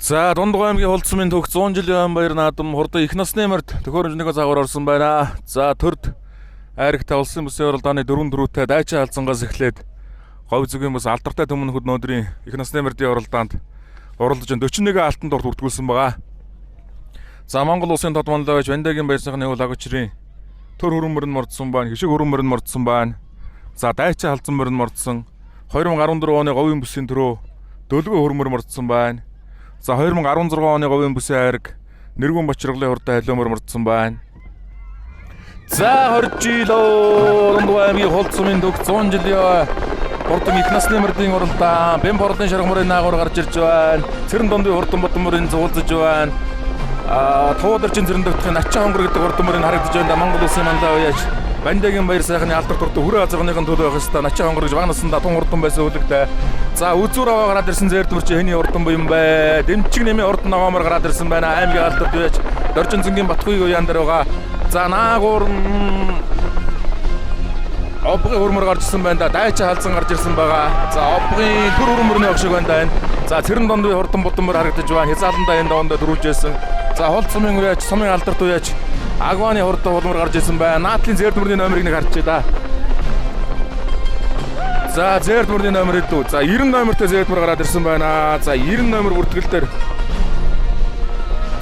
За Дундгой аймгийн Холдсмын төгс 100 жилийн баяр наадам хурдан их насны март төхөөрөмжнийгөө загвар орсон байна. За төрд айрагтай улсын бүсийн уралдааны 4 дөрөвтэй дайчин алзангаас эхлээд говь зүгийн бүс алдартай төмөнхөд нөөдрийн их насны мартын уралдаанд оролдож 41 алтан дорд бүртгүүлсэн байгаа. За Монгол улсын тод манлаа байж Вандагийн баяр сайхны үйл агчрын төр хөрөн мөрөнд мордсон байна. Хишиг хөрөн мөрөнд мордсон байна. За дайчин халзан мөрөнд мордсон. 2014 оны говийн бүсийн төрөө дөлгөө хөрмөр мордсон байна. За 2016 оны говийн бүсийн айраг нэргүүн бочирглын хурдан халиумөр мордсон байна. За 20 жилөө Дундгой аймгийн Холдсмын төгс 100 жилийн хурдан их насны мөрдийн уралдаан Бэм борлын шаргамрын наагур гарч ирж байна. Цэрэн дондын хурдан бодон мөрийн зуулзаж байна. Туударчин цэрэн догтхын ачаа хонгор гэдэг хурдан мөрийн харагдаж байна. Монгол улсын мандаа уяаж Вандагийн баяр сайхны алдар турт хүрээ азгааныхын төлөө байх хэвээр ачаа хонгор гэж багнаснда тун хурдан байсан үлэгтэй. За үзүүр аваа гараад ирсэн зээрдмөрч хэний хурдан буюу юм бэ? Дэмчиг нэмийн хурдан ногоомор гараад ирсэн байна. Аймгийн алдарт уяаж Доржин цэнгийн Батхуйг уяан дээр байгаа. За наагур обгийн хөрмөр гарч ирсэн байна да. Дайчин халзан гарч ирсэн байгаа. За обгийн төр хөрмөрний огшиг байна да энэ. За цэрэн дондын хурдан будамөр харагдаж байна. Хязааландаа энэ доонд дөрүүлжсэн. За Холдсмын уяаж сумын алдарт уяаж Агваны хурдан хурмөр гарч ирсэн байна. Наатлын зээрдмөрний номерыг нэг харчээ да. За зээрдмөрний номер хэдүү. За 90 номертэй зээрдмөр гараад ирсэн байна. За 90 номер бүртгэл дээр.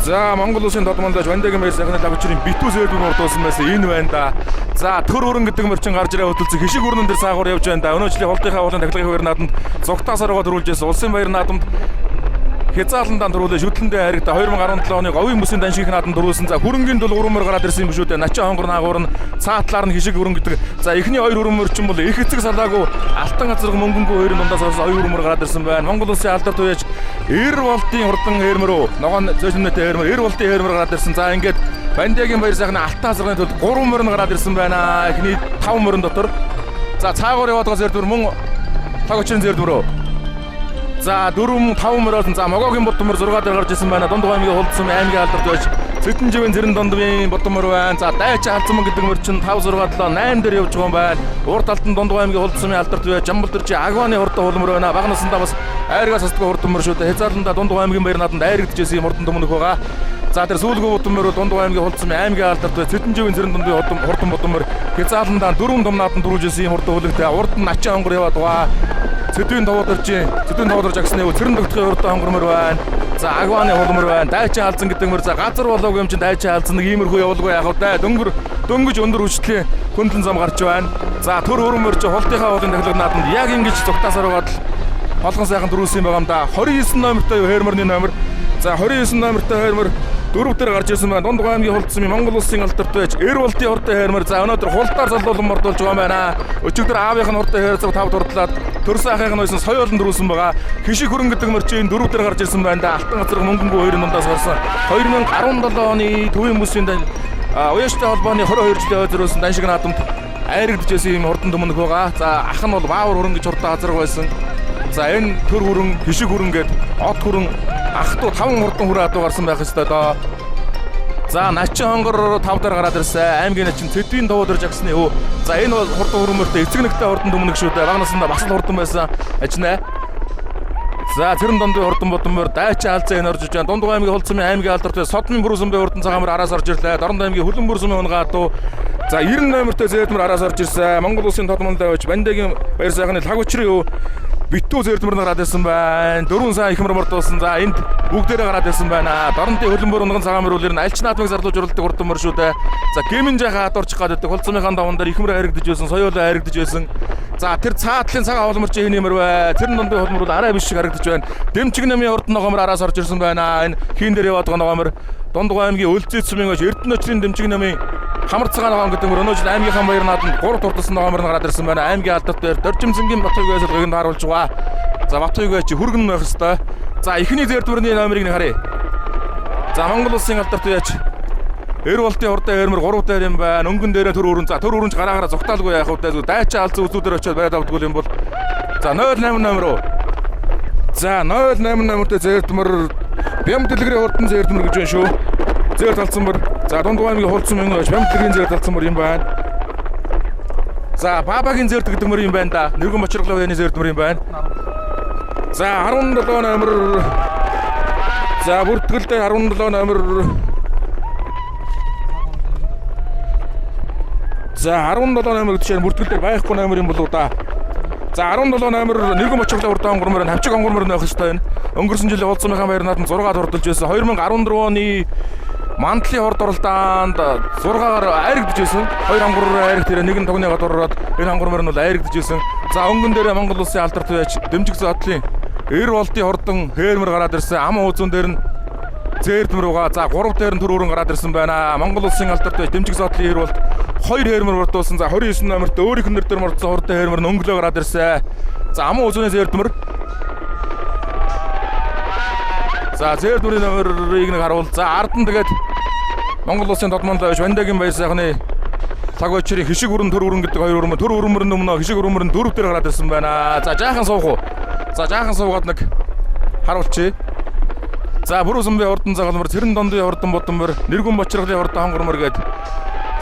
За Монгол улсын тод манлаж Вандагийн баяр сайхны лагчрын битүү зээрдмөр урдуулсан байсан энэ байна да. За төр хөрөн гэдэг мөрчин гарч ирээ хөтөлцөг хишиг хөрнөн дээр саагуур явж байна да. Өнөө жилийн холдынхаа уулын тахлагын баяр наадамд зугтаасаар байгаа дөрүүлжсэн улсын баяр наадамд Хязааландаа төрүүлээ шүтлэндээ харигда 2017 оны говийн бүсийн даншиг наадамд төрүүлсэн. За хөрөнгийн дул урмөр гараад ирсэн юм шүү дээ. Начаа хонгор наагуур нь цаатлаар нь хишиг хөрөн гэдэг. За эхний хоёр хөрмөр чинь бол их эцэг салаагүй алтан газар мөнгөнгөө хоёрын дундаас орсон хоёр хөрмөр гараад ирсэн байна. Монгол улсын алдарт уяаж эр болтын хурдан хээрмөрөө ногоон зөөлмөтэй хээрмөр эр болтын хээрмөр гараад ирсэн. За ингээд Вандагийн баяр сайхны алтан азрын төлд 3 мөрөн гараад ирсэн байна. Эхний 5 мөрөн дотор. За цаагуур яваад байгаа зэрдвэр мөн тагочрын зэрдвэрөө. За 4-5 мөрөөсөн за могогийн бодмор 6 дээр гарч ирсэн байна. Дундгой аймгийн Холдсон аймгийн алдарт байж Цэтэн живийн цэрэн дондын бодмор байна. За дайчин халзан гэдэг мөр чинь 5-6-7 8 дээр явж байгаа юм байна. Урд талд нь Дундгой аймгийн Холдсон алдарт байж Жамбалдэрчи Агваны хурдан хулмөр байна. Баг насандаа бас айргаас хасдаг хурдан мөр шүү дээ. Хязааландаа Дундгой аймгийн баяр наадамд айрагдчихсэн юм хурдан төмөнөх байгаа. За тэр сүүлгүй бодмор Дундгой аймгийн Холдсон аймгийн алдарт байж Цэтэн живийн цэрэн дондын хурдан бодмор Хязааландаа 4 том наадамд дөрүүлжсэн юм хурдан хөлөгтэй. Урд нь ачаа хонгор яваад байгаа. Цэдвийн товоодорж агсны цэрэн догтхын хурдан хонгормор байна. За Агваны хулмөр байна. Дайчин халзан гэдэг мөр за газар болоогүй юм чинь дайчин халзан нэг иймэрхүү явуулгүй яг удаа дөнгөж өндөр хүчтэй хөндлөн зам гарч байна. За төр хөрмөр чи холтынхаа уулын тахлаг наадамд яг ингэж зугтаасаар байгаад л холгон сайхан дөрүүлсэн юм байгаа юм да. 29 номертой хээрмөрний номер. За 29 номертой хээрмөр дөрөв дээр гарч ирсэн байна. Дундгой аймгийн Холдсон Монгол улсын алдарт байж эр болтын хурдан хээрмөр за өнөөдөр хултаар залуулан мордуулж байгаа юм байна. Өчигдөр аавынх нь хурдан хээрцэг 5 турдлаад төрсөн ахын нь ойсон соёолон дөрүүлсэн байгаа. Хишиг хөрөн гэдэг мөрчийн дөрөв дээр гарч ирсэн байна да. Алтан газар мөнгөнгөө хоёрын дундаас гарсан. 2017 оны төвийн бүсийн уяаштай холбооны 22 жилийн ойролцоос даншиг наадамд айрагдж байсан юм хурдан төмөнөх байгаа. За ах нь бол баавар хөрөн гэж хурдан газар байсан. За энэ төр хөрөн, хишиг хөрөн гээд од хөрөн ахтуу 5 хурдан хүрээ адуу гарсан байх ёстой доо. За начин хонгор 5 дээр гараад ирсэн. Аймгийн начин Цэдвийн товоодорж агсны өө. За энэ бол хурдан хөрмөртэй эцэг нэгтэй хурдан төмөнөх шүү дээ. Баг насандаа бас л хурдан байсан. Ажнаа. За цэрэн дондын хурдан бодмор дайчин халзан энэ орж иж байна. Дундгой аймгийн Холдсон аймгийн алдарт содны бүрүсэмбэ хурдан цагаамар араас орж ирлээ. Дорн аймгийн Хүлэн бүрүсэмбэ унгаа дуу. За 90 номертой зээрдмөр араас орж ирсэн. Монгол улсын тод манлаа байж Вандагийн баяр сайхны лагчрын битүү зээрдмөр гараад ирсэн байна. 4 сая ихмэр мордуулсан. За энд бүгдээрээ гараад ирсэн байна. Дорнтын хөлбөмбөр унган цагаамар үлээр нь альч наадмыг зарлуулж уралдаг хурдан мөр шүү дээ. За гэмэн жаахан хадуурчих гаддаг Холдсмынхаа даван дээр ихмэр харагдаж байсан, соёолоо харагдаж байсан. За тэр цаатлын цагаан холмор чи хэний мөр вэ? Тэр дондын холмор бол арай биш шиг харагдаж байна. Дэмчиг нэмийн хурдан ногоомор араас орж ирсэн байна. Энэ хийн дээр яваад байгаа ногоомор Дундгой аймгийн Өлзий цэцмийн Эрдэнэ очрын дэмчиг нэмийн хамар цагаан ногоом гэдэг мөр өнөө жил аймгийнхаа баяр наадамд 3 турдсан ногоомор нь гараад ирсэн байна. Аймгийн алдарт дээр Доржимцэнгийн Батхуйг байсалгыг нь харуулж байгаа. За Батхуйг чи хүргэн байх хэвээр. За эхний зээрдвэрний номерыг нь харъя. За Монгол улсын алдарт яаж эр болтын хурдан хээрмөр 3 дээр юм байна. Өнгөн дээрээ төр өрөн. За төр өрөнч гараагаараа зугтаалгүй яах вэ? Дайчин алзан үзүүдээр очиод байгаад авдгүй юм бол. За 08 номер. За 08 номертэй зээрдмөр Бэм дэлгэрийн хурдан зээрдмөр гэж байна шүү. Зээр талцсан мөр. За Дундгой аймгийн Холдсон Бэм дэлгэрийн зээр талцсан мөр юм байна. За Бабагийн зээр гэдэг мөр юм байна да. Нэргэн бочирглоо яны зээрдмөр юм байна. За 17 номер За бүртгэл дээр 17 номер. За 17 номер гэж бүртгэл дээр байхгүй номер юм болоо да. За 17 номер нэргэн бочрлын урд онгормоор хавчиг онгормоор нөх хэвээр байна. Өнгөрсөн жилийн Улцмынхаа баяр наадамд 6-аар хурдалж байсан. 2014 оны Мандлын хорд оролдоонд 6-аар айрагдж байсан. 2 онгороор айрагт ирээ, нэг нь тогны гадуур ороод энэ онгормоор нь бол айрагдж байсан. За өнгөн дээр Монгол улсын алдарт байж дэмжиг зоотлын эр болтын хордон хээрмэр гараад ирсэн. Ам уузун дээр нь зээрдмэр угаа. За 3 дээр нь төрөөрөн гараад ирсэн байна. Монгол улсын алдарт байж дэмжиг зоотлын эр болт 2 хээрмэр урдуулсан. За 29 номерт өөрийнх нь нэр дээр мордсон хордон хээрмэр нь өнгөлөө гараад ирсэн. За ам уузунаас зээрдмэр. За зээрдмэрийн номерыг нэг харуул. За ард нь тэгээд Монгол улсын тодмонлоо байж Вандагийн баяр сайхны лагочрын хишиг өрн төр өрн гэдэг хоёр өрмөр төр өрмөр нь өмнө хишиг өрмөр нь 4 дээр гараад ирсэн байна. За жаахан суух уу. За жаахан суугаад нэг харуулчих. За бүрүүсэмбэ хурдан загалмар тэрэн дондын хурдан бодомор нэргүн бочролын хурдан хонгормор гэдэг.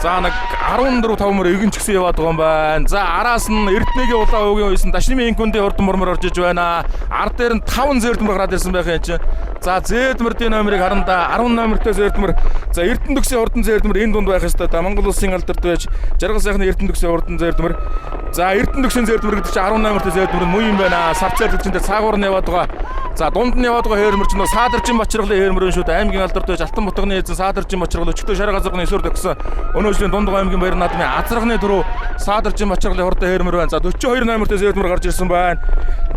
За нэг 14 5 мөр эгэн ч гисэн яваад байгаа юм байна. За араас нь Эрдэнэгийн улаан өвгийн үйсэн Дашнымын инкүндийн хурдан мормор орж иж байна. Ард дээр нь 5 зээрдмэр гараад ирсэн байх юм чинь. За зээрдмэрийн номерыг харанда 10 номертой зээрдмэр. За Эрдэнэ төгсийн хурдан зээрдмэр энэ дунд байх ёстой. Та Монгол улсын алдарт байж Жаргал сайхны Эрдэнэ төгсийн хурдан зээрдмэр. За Эрдэнэ төгсийн зээрдмэр гэдэг чинь 10 номертой зээрдмэр нь муу юм байна. Савцаар дэлжиндээ цаагуур нь яваад байгаа. За дунд нь яваад байгаа хээрмэр ч нөө Саадаржин бочролын хээрмэр шүү дээ. Аймгийн алдарт байж Алтан бутганы эзэн Саадаржин бочрол өчтөө шар газарганы эсвэр төгсөн. Өнөөдрийн Дундгой аймгийн баяр наадмын азрагны дөрөв Саадаржин бочролын хурдан хээрмэр байна. За 42 номертой зээрдмэр гарч ирсэн байна.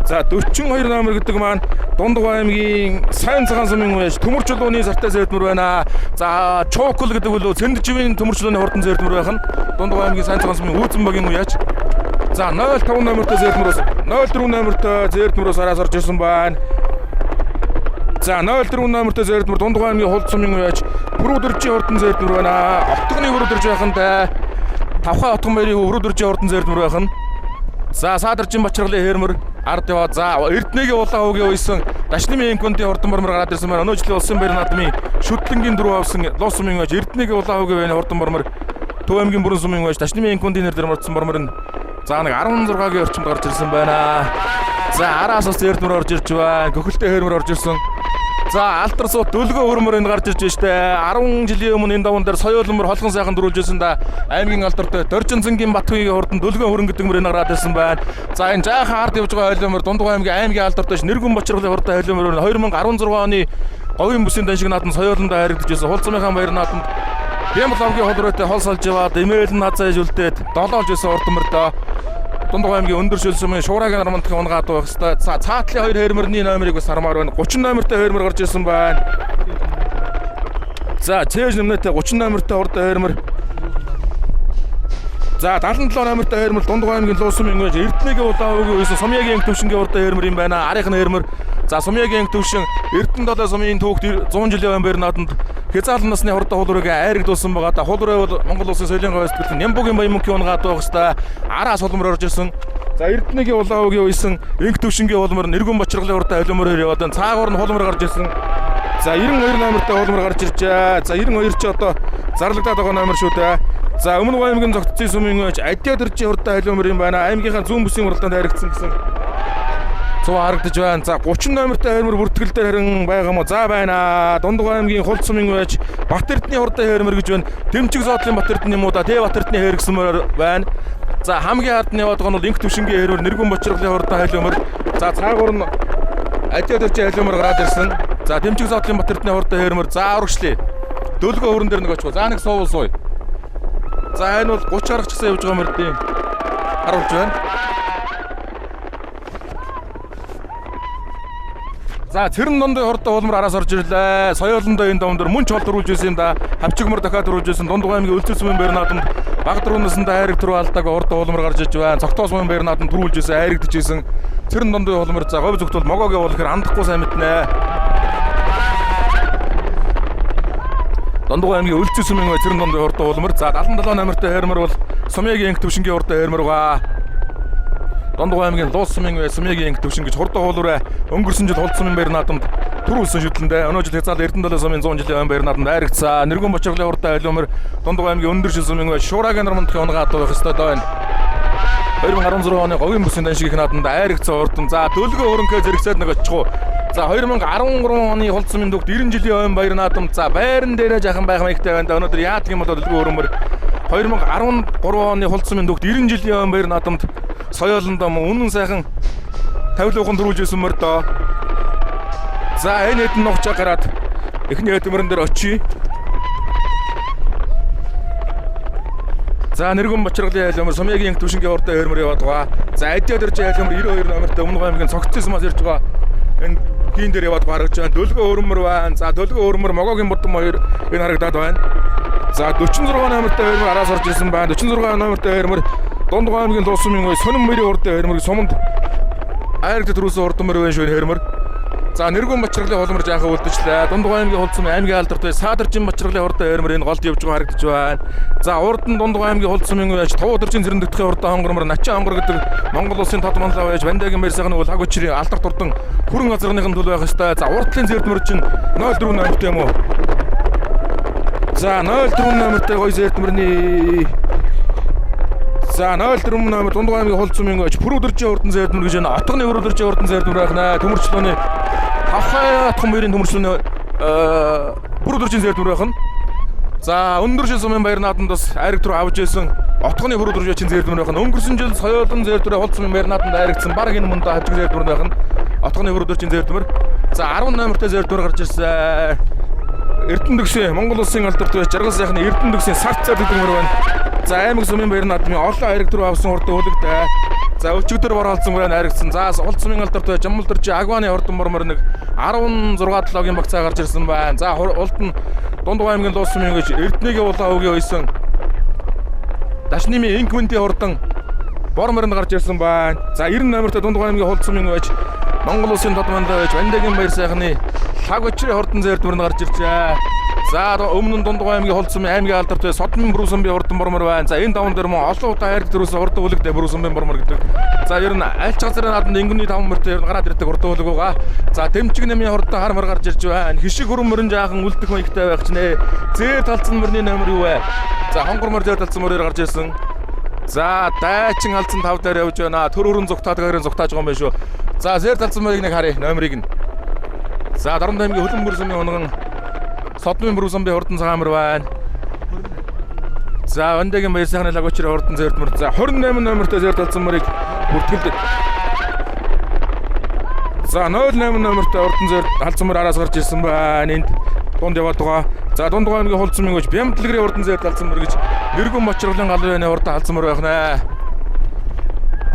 За 42 номер гэдэг маань Дундгой аймгийн сайн цагаан сумын байж төмөр чулууны зартай зээрдмэр байна. За Чокол гэдэг бол Цэндживийн төмөр чулууны хурдан зээрдмэр байх нь Дундгой аймгийн сайн цагаан сумын Үүзэн багийн үеч. За 05 номертой зээрдмэрээс 04 номертой зээрдмэрээс араас орж ирсэн байна. За 04 номертой зээрдмэр Дундгой аймгийн Хулд сумын үеч Бүрүүдэржийн хурдан зээрдмэр байна. Октогны Бүрүүдэрж байхантай Тавхай отгон баярын Бүрүүдэржийн хурдан зээрдмэр байх нь. За Саадаржин бочролын хээрмэр ард яваа. За Эрдэнэгийн улаан өвгийн үйсэн Дашнымын инкүндийн хурдан мормор гараад ирсэн байна. Өнөө жилийн улсын баяр наадмын шүтлэнгийн дөрөв авсан Лус сумын үеч Эрдэнэгийн улаан өвгийн байрны хурдан мормор Төв аймгийн Бүрэн сумын үеч Дашнымын инкүндийн нэр дээр мордсон мормор нь за нэг 16-гийн орчимд гарч ирсэн байна. За араас бас зээрдмэр орж ирж байна. Гөхөлтэй хээрмэр орж ирсэн. За алтар суут дөлгөө хөрмөр энд гарч ирж штэ. 10 жилийн өмнө энэ даван дээр соёолмөр холгон сайхан дөрүүлж ирсэн да. Аймгийн алдартай Доржин цэнгийн Батхүйгийн хурдан дөлгөө хөрөн гэдэг мөр энэ гараад ирсэн байна. За энэ жаахан ард явж байгаа хойломор Дундгой аймгийн алдартай нэргүн бочролын хурдан хойломор 2016 оны говийн бүсийн дан шиг наадам соёолондоо харигдж ирсэн. Хулцмынхаа баяр наадамд Бямбалавгийн холроотой хол салж яваад эмээл нь хазааж үлдээд долоолж байсан урдмөрдөө Дундгой аймгийн өндөр шөлсөмийн Шуураагийн армандхын унгаад байх хэвээр. За цаатлын 2 хээрмэрний номерыг бас хармаар байна. 30 номертой хээрмэр гарч ирсэн байна. За цээж нэмнэтэй 30 номертой хурдан хээрмэр. За 77 номертой хээрмэр Дундгой аймгийн Лус сумын үеч Эрдэнэгийн улаан өвгийн үйсэн Сумьягийн төвшингийн хурдан хээрмэр юм байна. Арийнх нь хээрмэр. За Сумьягийн төвшин Эрдэнэ далай сумын түүхт 100 жилийн баяр наадамд Хязаалан насны хурдан хуулрыг айрагдуулсан байгаа. Та хуулраа бол Монгол улсын соёлын гавьяалт Нямбугийн баян мөнхийн унгаад байх хэвээр араас холмор орж ирсэн. За Эрдэнэгийн улаан өвгийн үйсэн Инх төвшингийн холмор нэргүн бочролын хурдан холмор яваад цаагуур нь холмор гарч ирсэн. За 92 номертой холмор гарч иржээ. За 92 ч одоо зарлагдаад байгаа номер шүү дээ. За өмнө аймгийн зогтцын сумын үеч Адиадэржийн хурдан холмор юм байна. Аймгийнхаа зүүн бүсийн уралдаанд харагдсан гэсэн цуу харагдаж байна. За 30 номертой хээрмэр бүртгэл дээр харин байгаа юм уу? За байна. Дундгой аймгийн Хулд сумын үеч Бат Эрдэнэний хурдан хээрмэр гэж байна. Дэмжиг зоодлын Бат Эрдэнэ юм уу да? Тэ Бат Эрдэнэ хээр гэсэн байна. За хамгийн ард нь яваад байгаа нь Инх төвшингийн хээрмэр нэргүн бочролын хурдан хайлмөр. За цаагуур нь Адиадэржийн хайлмөр гараад ирсэн. За дэмжиг зоодлын Бат Эрдэнэний хурдан хээрмэр. За урагшлаа. Дөлгөө хөрөн дээр нэг очих. За нэг суувал сууя. За энэ бол 30 арга чигсаа явж байгаа мөрдийн харуулж байна. За цэрэн дондын хурдан хуулмар араас орж ирлээ. Соёолондоо энэ даван дээр мөн ч хол дөрүүлж ирсэн юм да. Хавчигмар дахиад дөрүүлж ирсэн. Дундгой аймгийн Өлзөр сумын баяр наадамд баг дөрүүнөөсөнд айраг төрөө алдааг хурдан хуулмар гарч иж байна. Цогтоо сумын баяр наадамд дөрүүлж ирсэн, айрагдж ирсэн. Цэрэн дондын хуулмар за говь зүгт бол могоог явуулах хэрэг андахгүй сайн мэднэ. Дундгой аймгийн Өлзөр сумын цэрэн дондын хурдан хуулмар. За 77 номертой хээрмэр бол Сумьягийн Инх төвшингийн хурдан хээрмэр байгаа. Дундгой аймгийн Лус сумын Сумьягийн Инх төвшин гэж хурдан хуулраа өнгөрсөн жил Хулд сумын баяр наадамд төрүүлсэн шүтлэндээ өнөө жил Хязаал Эрдэнэ далай сумын 100 жилийн баяр наадамд айрагцсан. Нэргүн бочролын хурдан хайлмөр Дундгой аймгийн өндөр шил сумын Шуураагийн армандхын унгаад байх ёстой байна. 2016 оны говийн бүсийн дан шиг их наадамд айрагцсан хурдан. За дөлгөө хөрөнгөө зэрэгцээд нэг очихгүй. За 2013 оны холдсон дугт 90 жилийн ойн баяр наадам. За байран дээрээ жахан байх маягтай байна да. Өнөөдөр яадаг юм бол дэлгүү өрөмөр 2013 оны холдсон дугт 90 жилийн ойн баяр наадамд соёолондоо үнэн сайхан тавилуухан төрүүлж ирсэн мөр доо. За энэ хэдэн ногч гараад эхний хэдмэрэн дээр очие. За нэргэн бочргалын айлмөр Сумьягийн төвшингийн урдаа хөрмөр яваад байгаа. За Адиад ирж айлмөр 92 номертой Өмнөг аймгийн цогцсомоос ирж байгаа. Энэ хийн дээр яваад гаргаж байна. Дөлгөө хөрмөр байна. За дөлгөө хөрмөр Могогийн Будам 2 энэ харагдаад байна. За 46 номертой хөрмөр араас орж ирсэн байна. 46 номертой хөрмөр Дундгой аймгийн Луусмын ой Сонин мөрийн урдаа хөрмөр суманд айрагт төрүүлсэн урдмөр байна шүү хөрмөр. За нэргэн бочргалын холмор жаахан үлдэжлээ. Дундгой аймгийн холдсон аймгийн алдартай Саадарчин бочргалын урдаа хөрмөр энэ голд явж байгаа харагдаж байна. За урд нь Дундгой аймгийн холдсон үеж Товодорчин зэрэндэгдэхин урдаа хонгормор Начаа хонгор гэдэг Монгол улсын тод манлаа байж Вандагийн баяр сайхны хаг хүчрийн алдарт урдан хүрэн азаргын төлөв байх ёстой. За урдлын зэрдмөр чинь 04 номертэй юм уу? За 04 номертэй гоё зэрдмэрний За 04 номер Дундгой аймгийн холдсон үеж Пүрүдэржийн урдан зэрдмэр гэж байна. Отгоны Пүрүдэржийн урдан зэрдмэр байна. Төмөрчлөөний Тавхай Атган мөрийн төмөрчлөөний Пүрүдэржийн зэрдмэр байна. За өндөр жил сумын баяр наадамд бас айраг руу авж ирсэн Отгоны Пүрүдэржийн зэрдмэр байна. Өнгөрсөн жил соёолын зэрдмэр холдсон баяр наадамд айрагдсан баг энэ мөндө хавчиг зэрдмэр байна. Отгоны Пүрүдэржийн зэрдмэр. За 10 номертой зэрдмэр гарч ирсэн. Эрдэнэтгшээ Монгол улсын алдартай жаргал сайхны Эрдэнэтгшээ сарт цар гэдэг мөр байна. За аймаг сумын баяр наадмын олон айраг руу авсан урдаа үлэгтэй. За өчигдөр бороолцсон байна айрагдсан. За улс сумын алдартай Жамбалдэрч Агваны ордон мормор нэг 16 7-гийн багцаа гарч ирсэн байна. За улд нь Дундгой аймгийн Луус сумын гэж Эрдэнэгийн улаан өгийн ойсон Дашнимын Инквэнтийн хурдан борморнд гарч ирсэн байна. За 90 номертой Дундгой аймгийн холд сумын байж Монгол улсын тод мандаа байж Вандагийн баяр сайхны хаг хүчрийн хурдан зэрдмэрнд гарч иржээ. За өмнө нь Дундгой аймгийн холд сумын аймгийн алдартай Содмын Брүсэмбийн хурдан бормор байна. За энэ даван дээр мөн олон удаа хайрт төрөөс хурдан үлэгтэй Брүсэмбийн бормор гэдэг. За ер нь альч газрын нааданд ингэний 5 мөртөө ер нь гараад ирдэг хурдан үлэг байгаа. За Дэмчиг нэмийн хурдан хармар гарч ирж байна. Хишиг хөрөн мөрөн жаахан үлдэх маягтай байх ч нэ. Зээр талцсан мөрний номер юу вэ? За хонгор мөр зээр талцсан мөрөөр гарч ирсэн. За дайчин алдсан 5 дээр явж байна. Төр өрөн зүгтаад гарын зүгтааж байгаа юм байна шүү. За зээр талцсан мөрийг нэг харъя номерыг нь. За Дарамт аймгийн Хөлбөмбөр сумын онгон Содмын Брүсэмбийн хурдан цагаамар байна. За Вандагийн баяр сайхны хаг хүчрийн хурдан зэрдмэр. За 28 номертой зээр талцсан мөрийг бүртгэлдэг. За 08 номертой хурдан зээр талцсан мөр араас гарч ирсэн байна. Энд дунд яваад байгаа. За Дундгой аймгийн холд сумын гэж Бямдлэгрийн хурдан зээр талцсан мөр гэж нэргэн бочргалын галын хурдан талцсан мөр байна.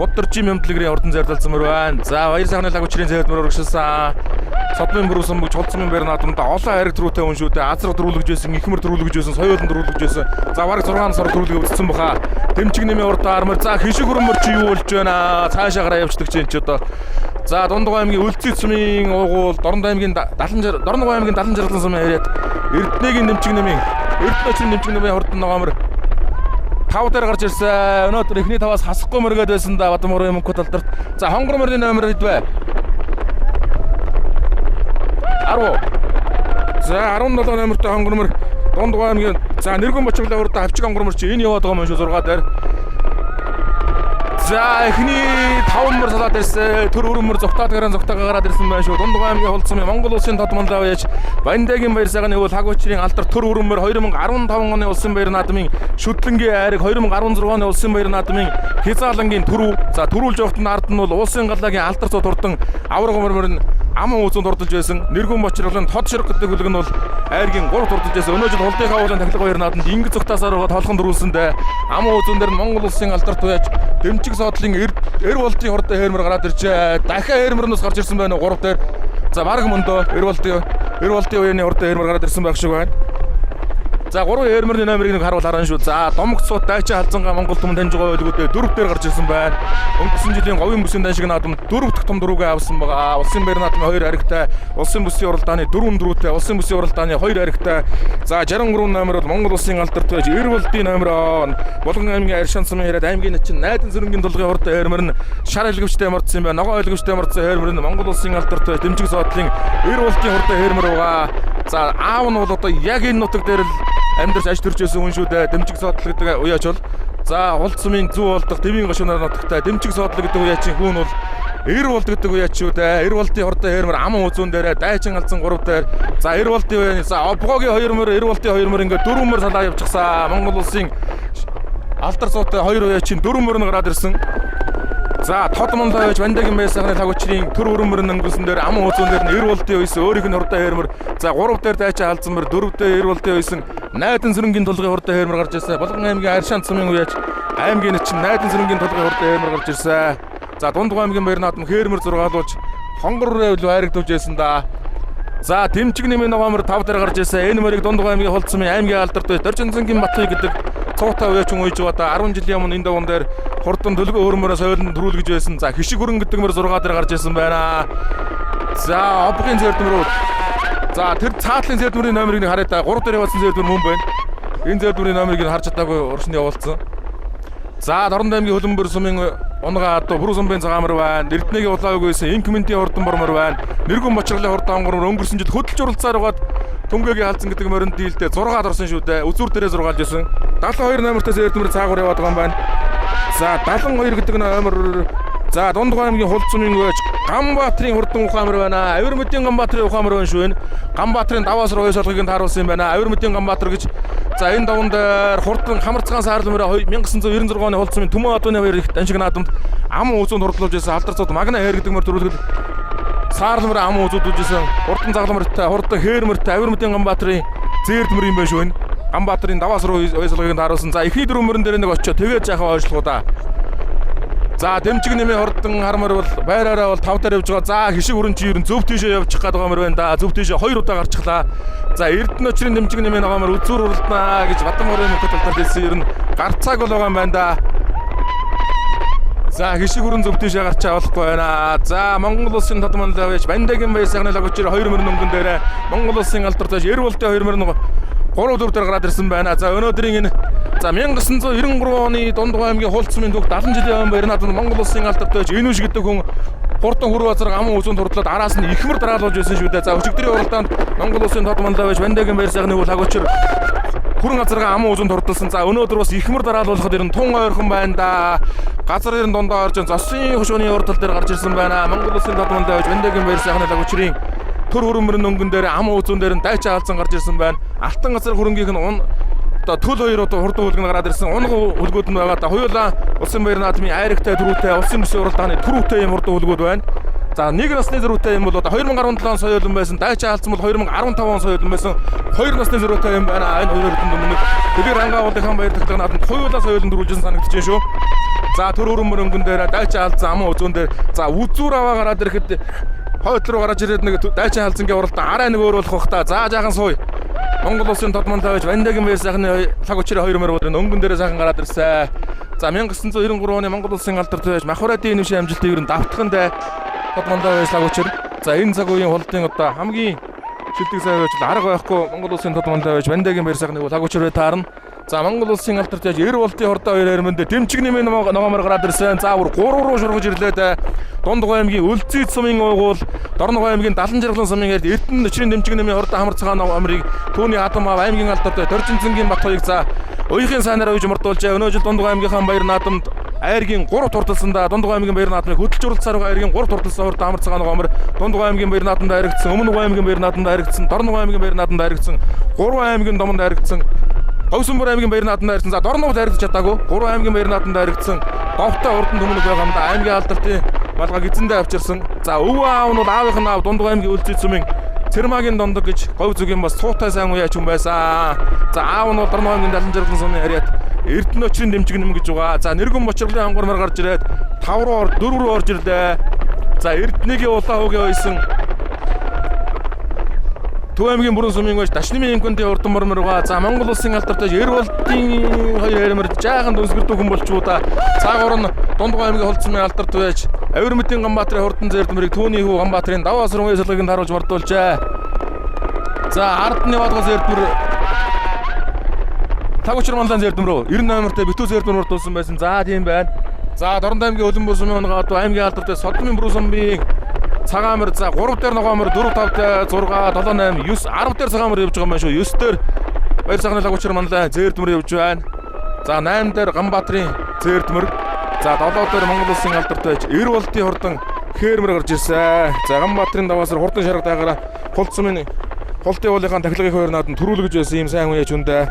Бодоржийн Бямдлэгрийн хурдан зээр талцсан мөр байна. За баяр сайхны хаг хүчрийн зээрдмөр урагшилсан. Содмын Брүсэм гэж холдсон баяр наадамд олон хайраг төрүүтэй хүн шүү дээ. Азар төрүүлгэж байсан, ихмэр төрүүлгэж байсан, соёолон төрүүлгэж байсан. За бараг 6 сар төрүүлгээ өгсөн баха. Дэмчиг нэмийн урдаа армар. За хишиг хөрмөр чи юу болж байна? Цаашаа гараа явчихдаг чинь ч одоо. За Дундгой аймгийн Үлцэт сумын уугуул, Дорнод аймгийн Дорногой аймгийн Далан жаргалан сумын ирээд Эрдэнэгийн Дэмчиг нэмийн Эрдэнэчийн Дэмчиг нэмийн хурдан ногоомор 5 дээр гарч ирсэн. Өнөөдөр эхний 5-аас хасахгүй мөргээд байсан да Бадам мөрийн мөнхөд алдарт. За хонгор мөрийн номер хэдвэ? 10. За 17 номертой хонгор мөр Дундгой аймгийн за нэргэн бочргалын урдаа хавчиг хонгор мөр чи энэ яваад байгаа юм шүү 6 дээр. За эхний 5 мөр салаад ирсэн. Төр өрөн мөр зүгтаад гарын зүгтаагаа гараад ирсэн байна шүү. Дундгой аймгийн холд сумын Монгол улсын тод мандаа байж Вандагийн баяр сайхны хөл хаг хүчрийн алдар төр өрөн мөр 2015 оны улсын баяр наадмын шүтлэнгийн айраг 2016 оны улсын баяр наадмын хязгаалангийн түрүү. За түрүүлж явахтан ард нь бол улсын галлагийн алдар цод хурдан авраг мөр нь аман үзүүнд хурдалж байсан. Нэргэн бочргалын тод ширх гэдэг үлэг нь бол айргийн 3 хурдалж байсан. Өнөө жил холдынхаа уулын тахилга баяр нааданд ингэц зүгтаасаар байгаа толхон дөрүүлсэндээ аман үзүүн дээр нь Монгол улсын алдарт байж Дэмчиг соодлын эр болтын хурдан хээрмэр гараад иржээ. Дахиад хээрмэрнээс гарч ирсэн байна 3 дээр. За бараг мөндөө эр болтын үеийн хурдан хээрмэр гараад ирсэн байх шиг байна. За 3 хээрмэрний номерыг нэг харуул хараа шүү. За домогт сууд дайчаа халзангаа Монгол түмэн таньж байгаа байлгуудээ 4 дээр гарч ирсэн байна. Өнгөрсөн жилийн говийн бүсийн дан шиг наадам 4 дахь том дөрүүгээ авсан байгаа. Улсын баяр наадмын 2 аригтай, улсын бүсийн уралдааны 4 дөрүүтэй, улсын бүсийн уралдааны 2 аригтай. За 63 номер бол Монгол улсын алдарт байж эр болтын номер Булган аймгийн Аршин сумын ирээд аймгийн начин найдан сүрэнгийн дулгын хурдан хээрмэр нь шар илгэвчтэй мордсон юм байна. Ногоо илгэвчтэй мордсон хээрмэр нь Монгол улсын алдарт байж Дэмчиг соодлын эр болтын хурдан хээрмэр байгаа. За аав нь бол одоо яг энэ нутаг дээр л амьдарч аж төрж байсан хүн шүү дээ. Дэмчиг соодлол гэдэг уяач бол за холд сумын зүү болдох дэвийн гашуунаар нутагтай Дэмчиг соодлол гэдэг уяачийн хүн бол Эр болд гэдэг үе ч юу дээ. Эр болдын хортой хээрмэр ам үзүүн дээрээ дайчин алдсан 3 дээр. За эр болдын үе за обгогийн 2 мөр эр болдын 2 мөр ингээд 4 мөр салаа явчихсан. Монгол улсын алдар цуутай 2 үе чинь 4 мөр нь гараад ирсэн. За тод мандаа байж Вандагийн байсагны лагуучрын төр өрөмөр өнгөрсөн дээр ам үзүүн дээр нь эр болдын үеэс өөрийнх нь хортой хээрмэр. За 3 дээр дайчаа алдсан мөр 4 дээр эр болдын үеэс найдан сөрөнгийн тулгын хортой хээрмэр гарч ирсэн. Болгон аймгийн Аршаан цумын үеэж аймгийн чинь найдан сөрөнгийн тулгын хортой хээрмэр гарч ирсэн. За Дундгой аймгийн баяр наадам хээрмэр 6 алуулж хонгор руу хайрагдуулж байсан да. За Дэмчиг нэмийн номер 5 дээр гарч ирсэн. Энэ мөрийг Дундгой аймгийн холцсмын аймгийн алдарт байж Доржинцангийн Батхыг гэдэг цуутай үечин үйж байгаа 10 жилийн өмнө энэ даван дээр хурдан төлгөө өөрмөрөөс ойлон төрүүлгэж байсан. За Хишиг хөрөн гэдэг мөр 6 дээр гарч ирсэн байна. За обгийн зэрдмөрөө. За тэр цаатлын зэрдмөрийн номерыг харъя та 3 дээр явуулсан зэрдмөр мөн байна. Энэ зэрдмөрийн номерыг харж чадаагүй уршны явуулсан. За Дорнод аймгийн Хөлбөмбөр сумын онгаа одоо Бүрүү сумын цагаамар байна. Эрдэнэгийн улаагүйсэн инкментийн хурдан бормор байна. Нэргэн бочрлын хурдан онгор өнгөрсөн жил хөдөлж уралцаар угаад Түнгээгийн халдсан гэдэг мөрөнд дийлдэ 6 орсон шүү дээ. Үзүүр дээрээ 6 алж ирсэн. 72 номертай зэрдмэр цаагуур яваад байгаа юм байна. За 72 гэдэг номер за Дундгой аймгийн Хулцмын өөж Ганбаатарын хурдан ухаамар байна. Авирмөдийн Ганбаатарын ухаамар байна шүү. Ганбаатарын даваас руу ойсолгыг харуулсан юм байна. Авирмөдийн Ганбаатар гэж за энэ даван дээр хурдан Хамарцгаан саарлмөр 1996 оны Хулцмын Төмөн одооны хоёр их даншиг наадамд ам үзүүнд хурдлуулж байсан алдарцууд Магна хайр гэдэг мөр төрүүлгээд саарлмөр ам үзүүлж байсан. Хурдан загламртай хурдан хээрмэртэй Авирмөдийн Ганбаатарын зээрдмэр юм байна шүү. Ганбаатарын даваас руу ойсолгыг харуулсан. За ихний дөрөвмөрөн дээр нэг очиод тэгээд жаахан ойшлгоо да. За Дэмчиг нэмийн хурдан хармар бол байраараа бол 5 дээр явж байгаа. За Хишиг хөрөн чи ерэн зөв тийшээ явчих гээд байгаа мөр байна да. Зөв тийшээ 2 удаа гарчихлаа. За Эрдэнэ очрын Дэмчиг нэмийн ногоомор үзүүр уралднаа гэж Батмөрийн мөнгөт талаар хэлсэн ерэн гарцааг бол байгаа юм байна да. За Хишиг хөрөн зөв тийшээ гарчаа болохгүй байна. За Монгол улсын тодмонлоо байж Вандагийн байсагны лагуучрын 2 мөр нөнгөн дээр Монгол улсын алдарт байж Эр болдын 2 мөр 3 дээр гараад ирсэн байна. За өнөөдрийн энэ за 1993 оны Дундгой аймгийн Хулцмын түүх 70 жилийн өмнө баяр наадамд Монгол улсын алдарт байж Энүүш гэдэг хүн хурдан хөрөө базар ам үзүүнд хурдлаад араас нь ихмэр дараалуулж байсан шүү дээ. За өчигдрийн уралдаанд Монгол улсын тодмонлоо байж Вандагийн баяр сайхны үл хагуучир хүрэн газараа ам үзүүнд хурдалсан. За өнөөдөр бас ихмэр дараалуулахад ирэн тун ойрхон байна да. Газар ирэн дондоо орж зосын хөшөөний уртал дээр гарч ирсэн байна. Монгол улсын тодмонлоо байж Вандагийн баяр сайхны лагуучрын төр хөрөмөрн өнгөн дээр ам үзүүн дээр дайчаа алзан гарч ирсэн байна. Алтан газар хөрөнгөийнх нь одоо төл хоёр удаа хурдан хөлгөн гараад ирсэн. Унга хөлгүүд нь байгаа. Хоёулаа улсын баяр наадмын айрагтай төрүүтэй улсын бүсийн уралдааны төрүүтэй юм хурдан хөлгүүд байна. За нэг насны зөрүүтэй юм бол одоо 2017 он соёлон байсан. Дайчаа алдсан бол 2015 он соёлон байсан. 2 насны зөрүүтэй юм байна. Энэ хоёр хүнд өмнө Тэдгээр ангаагуулын баяр тагтаг наадмад хоёулаа соёлон дөрүүлжсэн санагдаж байна шүү. За төр хөрөмөр өнгөн дээр дайчаа алдсан ам үзүүн дээр за үзүүр аваа гараад ирэхэд хойд руу гараж ирээд нэг дайчаа халзангийн уралдаан арай нэг өөр болох бах та. За жаахан сууя. Монгол улсын тодмонтой байж Вандагийн баяр сайхны лагуучрын 2 мөр өдрийн өнгөн дээрээ сайхан гараад ирсэн. За 1993 оны Монгол улсын алдарт байж Махваратын нэвшин амжилтыг ер нь давтахын тодмонтой байж лагуучир. За энэ цаг үеийн хулдын одоо хамгийн шилдэг сайн байж арга байхгүй Монгол улсын тодмонтой байж Вандагийн баяр сайхны лагуучир таарна. За Монгол улсын алдарт байж Эр болдын хордоо 2 хөрмөнд Дэмчиг нэмийн ногоомор гараад ирсэн. За бүр 3 руу шургаж ирлээ. Дундгой аймгийн Өлзийд сумын уугуул Дорногой аймгийн Далан жаргалан сумын ярд Эрдэнэ өчрийн Дэмчиг нэмийн хордоо Хамарцгаан омрыг түүний Адам аав аймгийн алдарт Доржинцангийн Батхыг за уяхын сайнаар үйж мордуулж өнөө жил Дундгой аймгийнхаа баяр наадамд айргийн 3 турталсан да. Дундгой аймгийн баяр наадмыг хөдөлж уралцаар айргийн 3 турталсан хордоо Хамарцгаан омр Дундгой аймгийн баяр наадамд айрагдсан. Өмнөг аймгийн баяр наадамд айрагдсан. Дорногой аймгийн баяр наадамд айрагдсан. 3 аймгийн домонд айрагдсан. Ховсонбор аймгийн баяр наадамд айрагдсан. За Дорногод айрагдаж чадаагүй. 3 аймгийн баяр наадамд айрагдсан. Довтой урдан төмөнөг байгаа юм да. Аймгийн алдартын малгайг эзэндээ авчирсан. За өвөө аав нь бол аавынх нь аав Дундгой аймгийн Өлзийд сумын Цэрмагийн дондог гэж говь зүгийн бас цуутай сайн уяач хүн байсан. За аав нь бол Дорногой аймгийн Далан жаргалан сумын харьяат Эрдэнэ өчрийн Дэмчиг нэм гэж байгаа. За нэргэн бочрлын хангуурмаар гарч ирээд 5 руу 4 руу орж ирлээ. За Эрдэнэгийн улаан хөөгийн ойсон Төв аймгийн Бүрэн сумын байж Дашнымын инкүндийн урдан мормор байгаа. За Монгол улсын алдарт Эр болдын 2 хөрмөр жаахан дөсгөрдөг хүн болчууда. Цаагуур нь Дундгой аймгийн Хулцмын алдарт байж Авирмөдийн Ганбаатарын хурдан зэрдмэрийг түүний хүү Ганбаатарын даваас руу ясалгыг харуулж мордуулжээ. За ардны бадгал зэрдмэр Лагуучир манлан зэрдмрөө 90 номертой битүү зэрдмэр мордуулсан байсан. За тийм байна. За Дорнод аймгийн Хөлбөмбөр сумын онгаа одоо аймгийн алдарт Содмын Бүрүү сумын цагаамар за 3 дээр ногоомор 4 5 дээр 6 7 8 9 10 дээр цагаамар явж байгаа юм байна шүү. 9 дээр баяр сайхны лагуучир манлан зэрдмэр явж байна. За 8 дээр Ганбаатарын зэрдмэр. За 7 дээр Монгол улсын алдарт байж Эр болдын хурдан Хээрмэр гарч ирсэн. За Ганбаатарын даваасар хурдан шарга даагаараа Холцсумын Холтын уулынхаа тахилгын хоёр нааданд төрүүлгэж байсан ийм сайн хүн яж үндэ.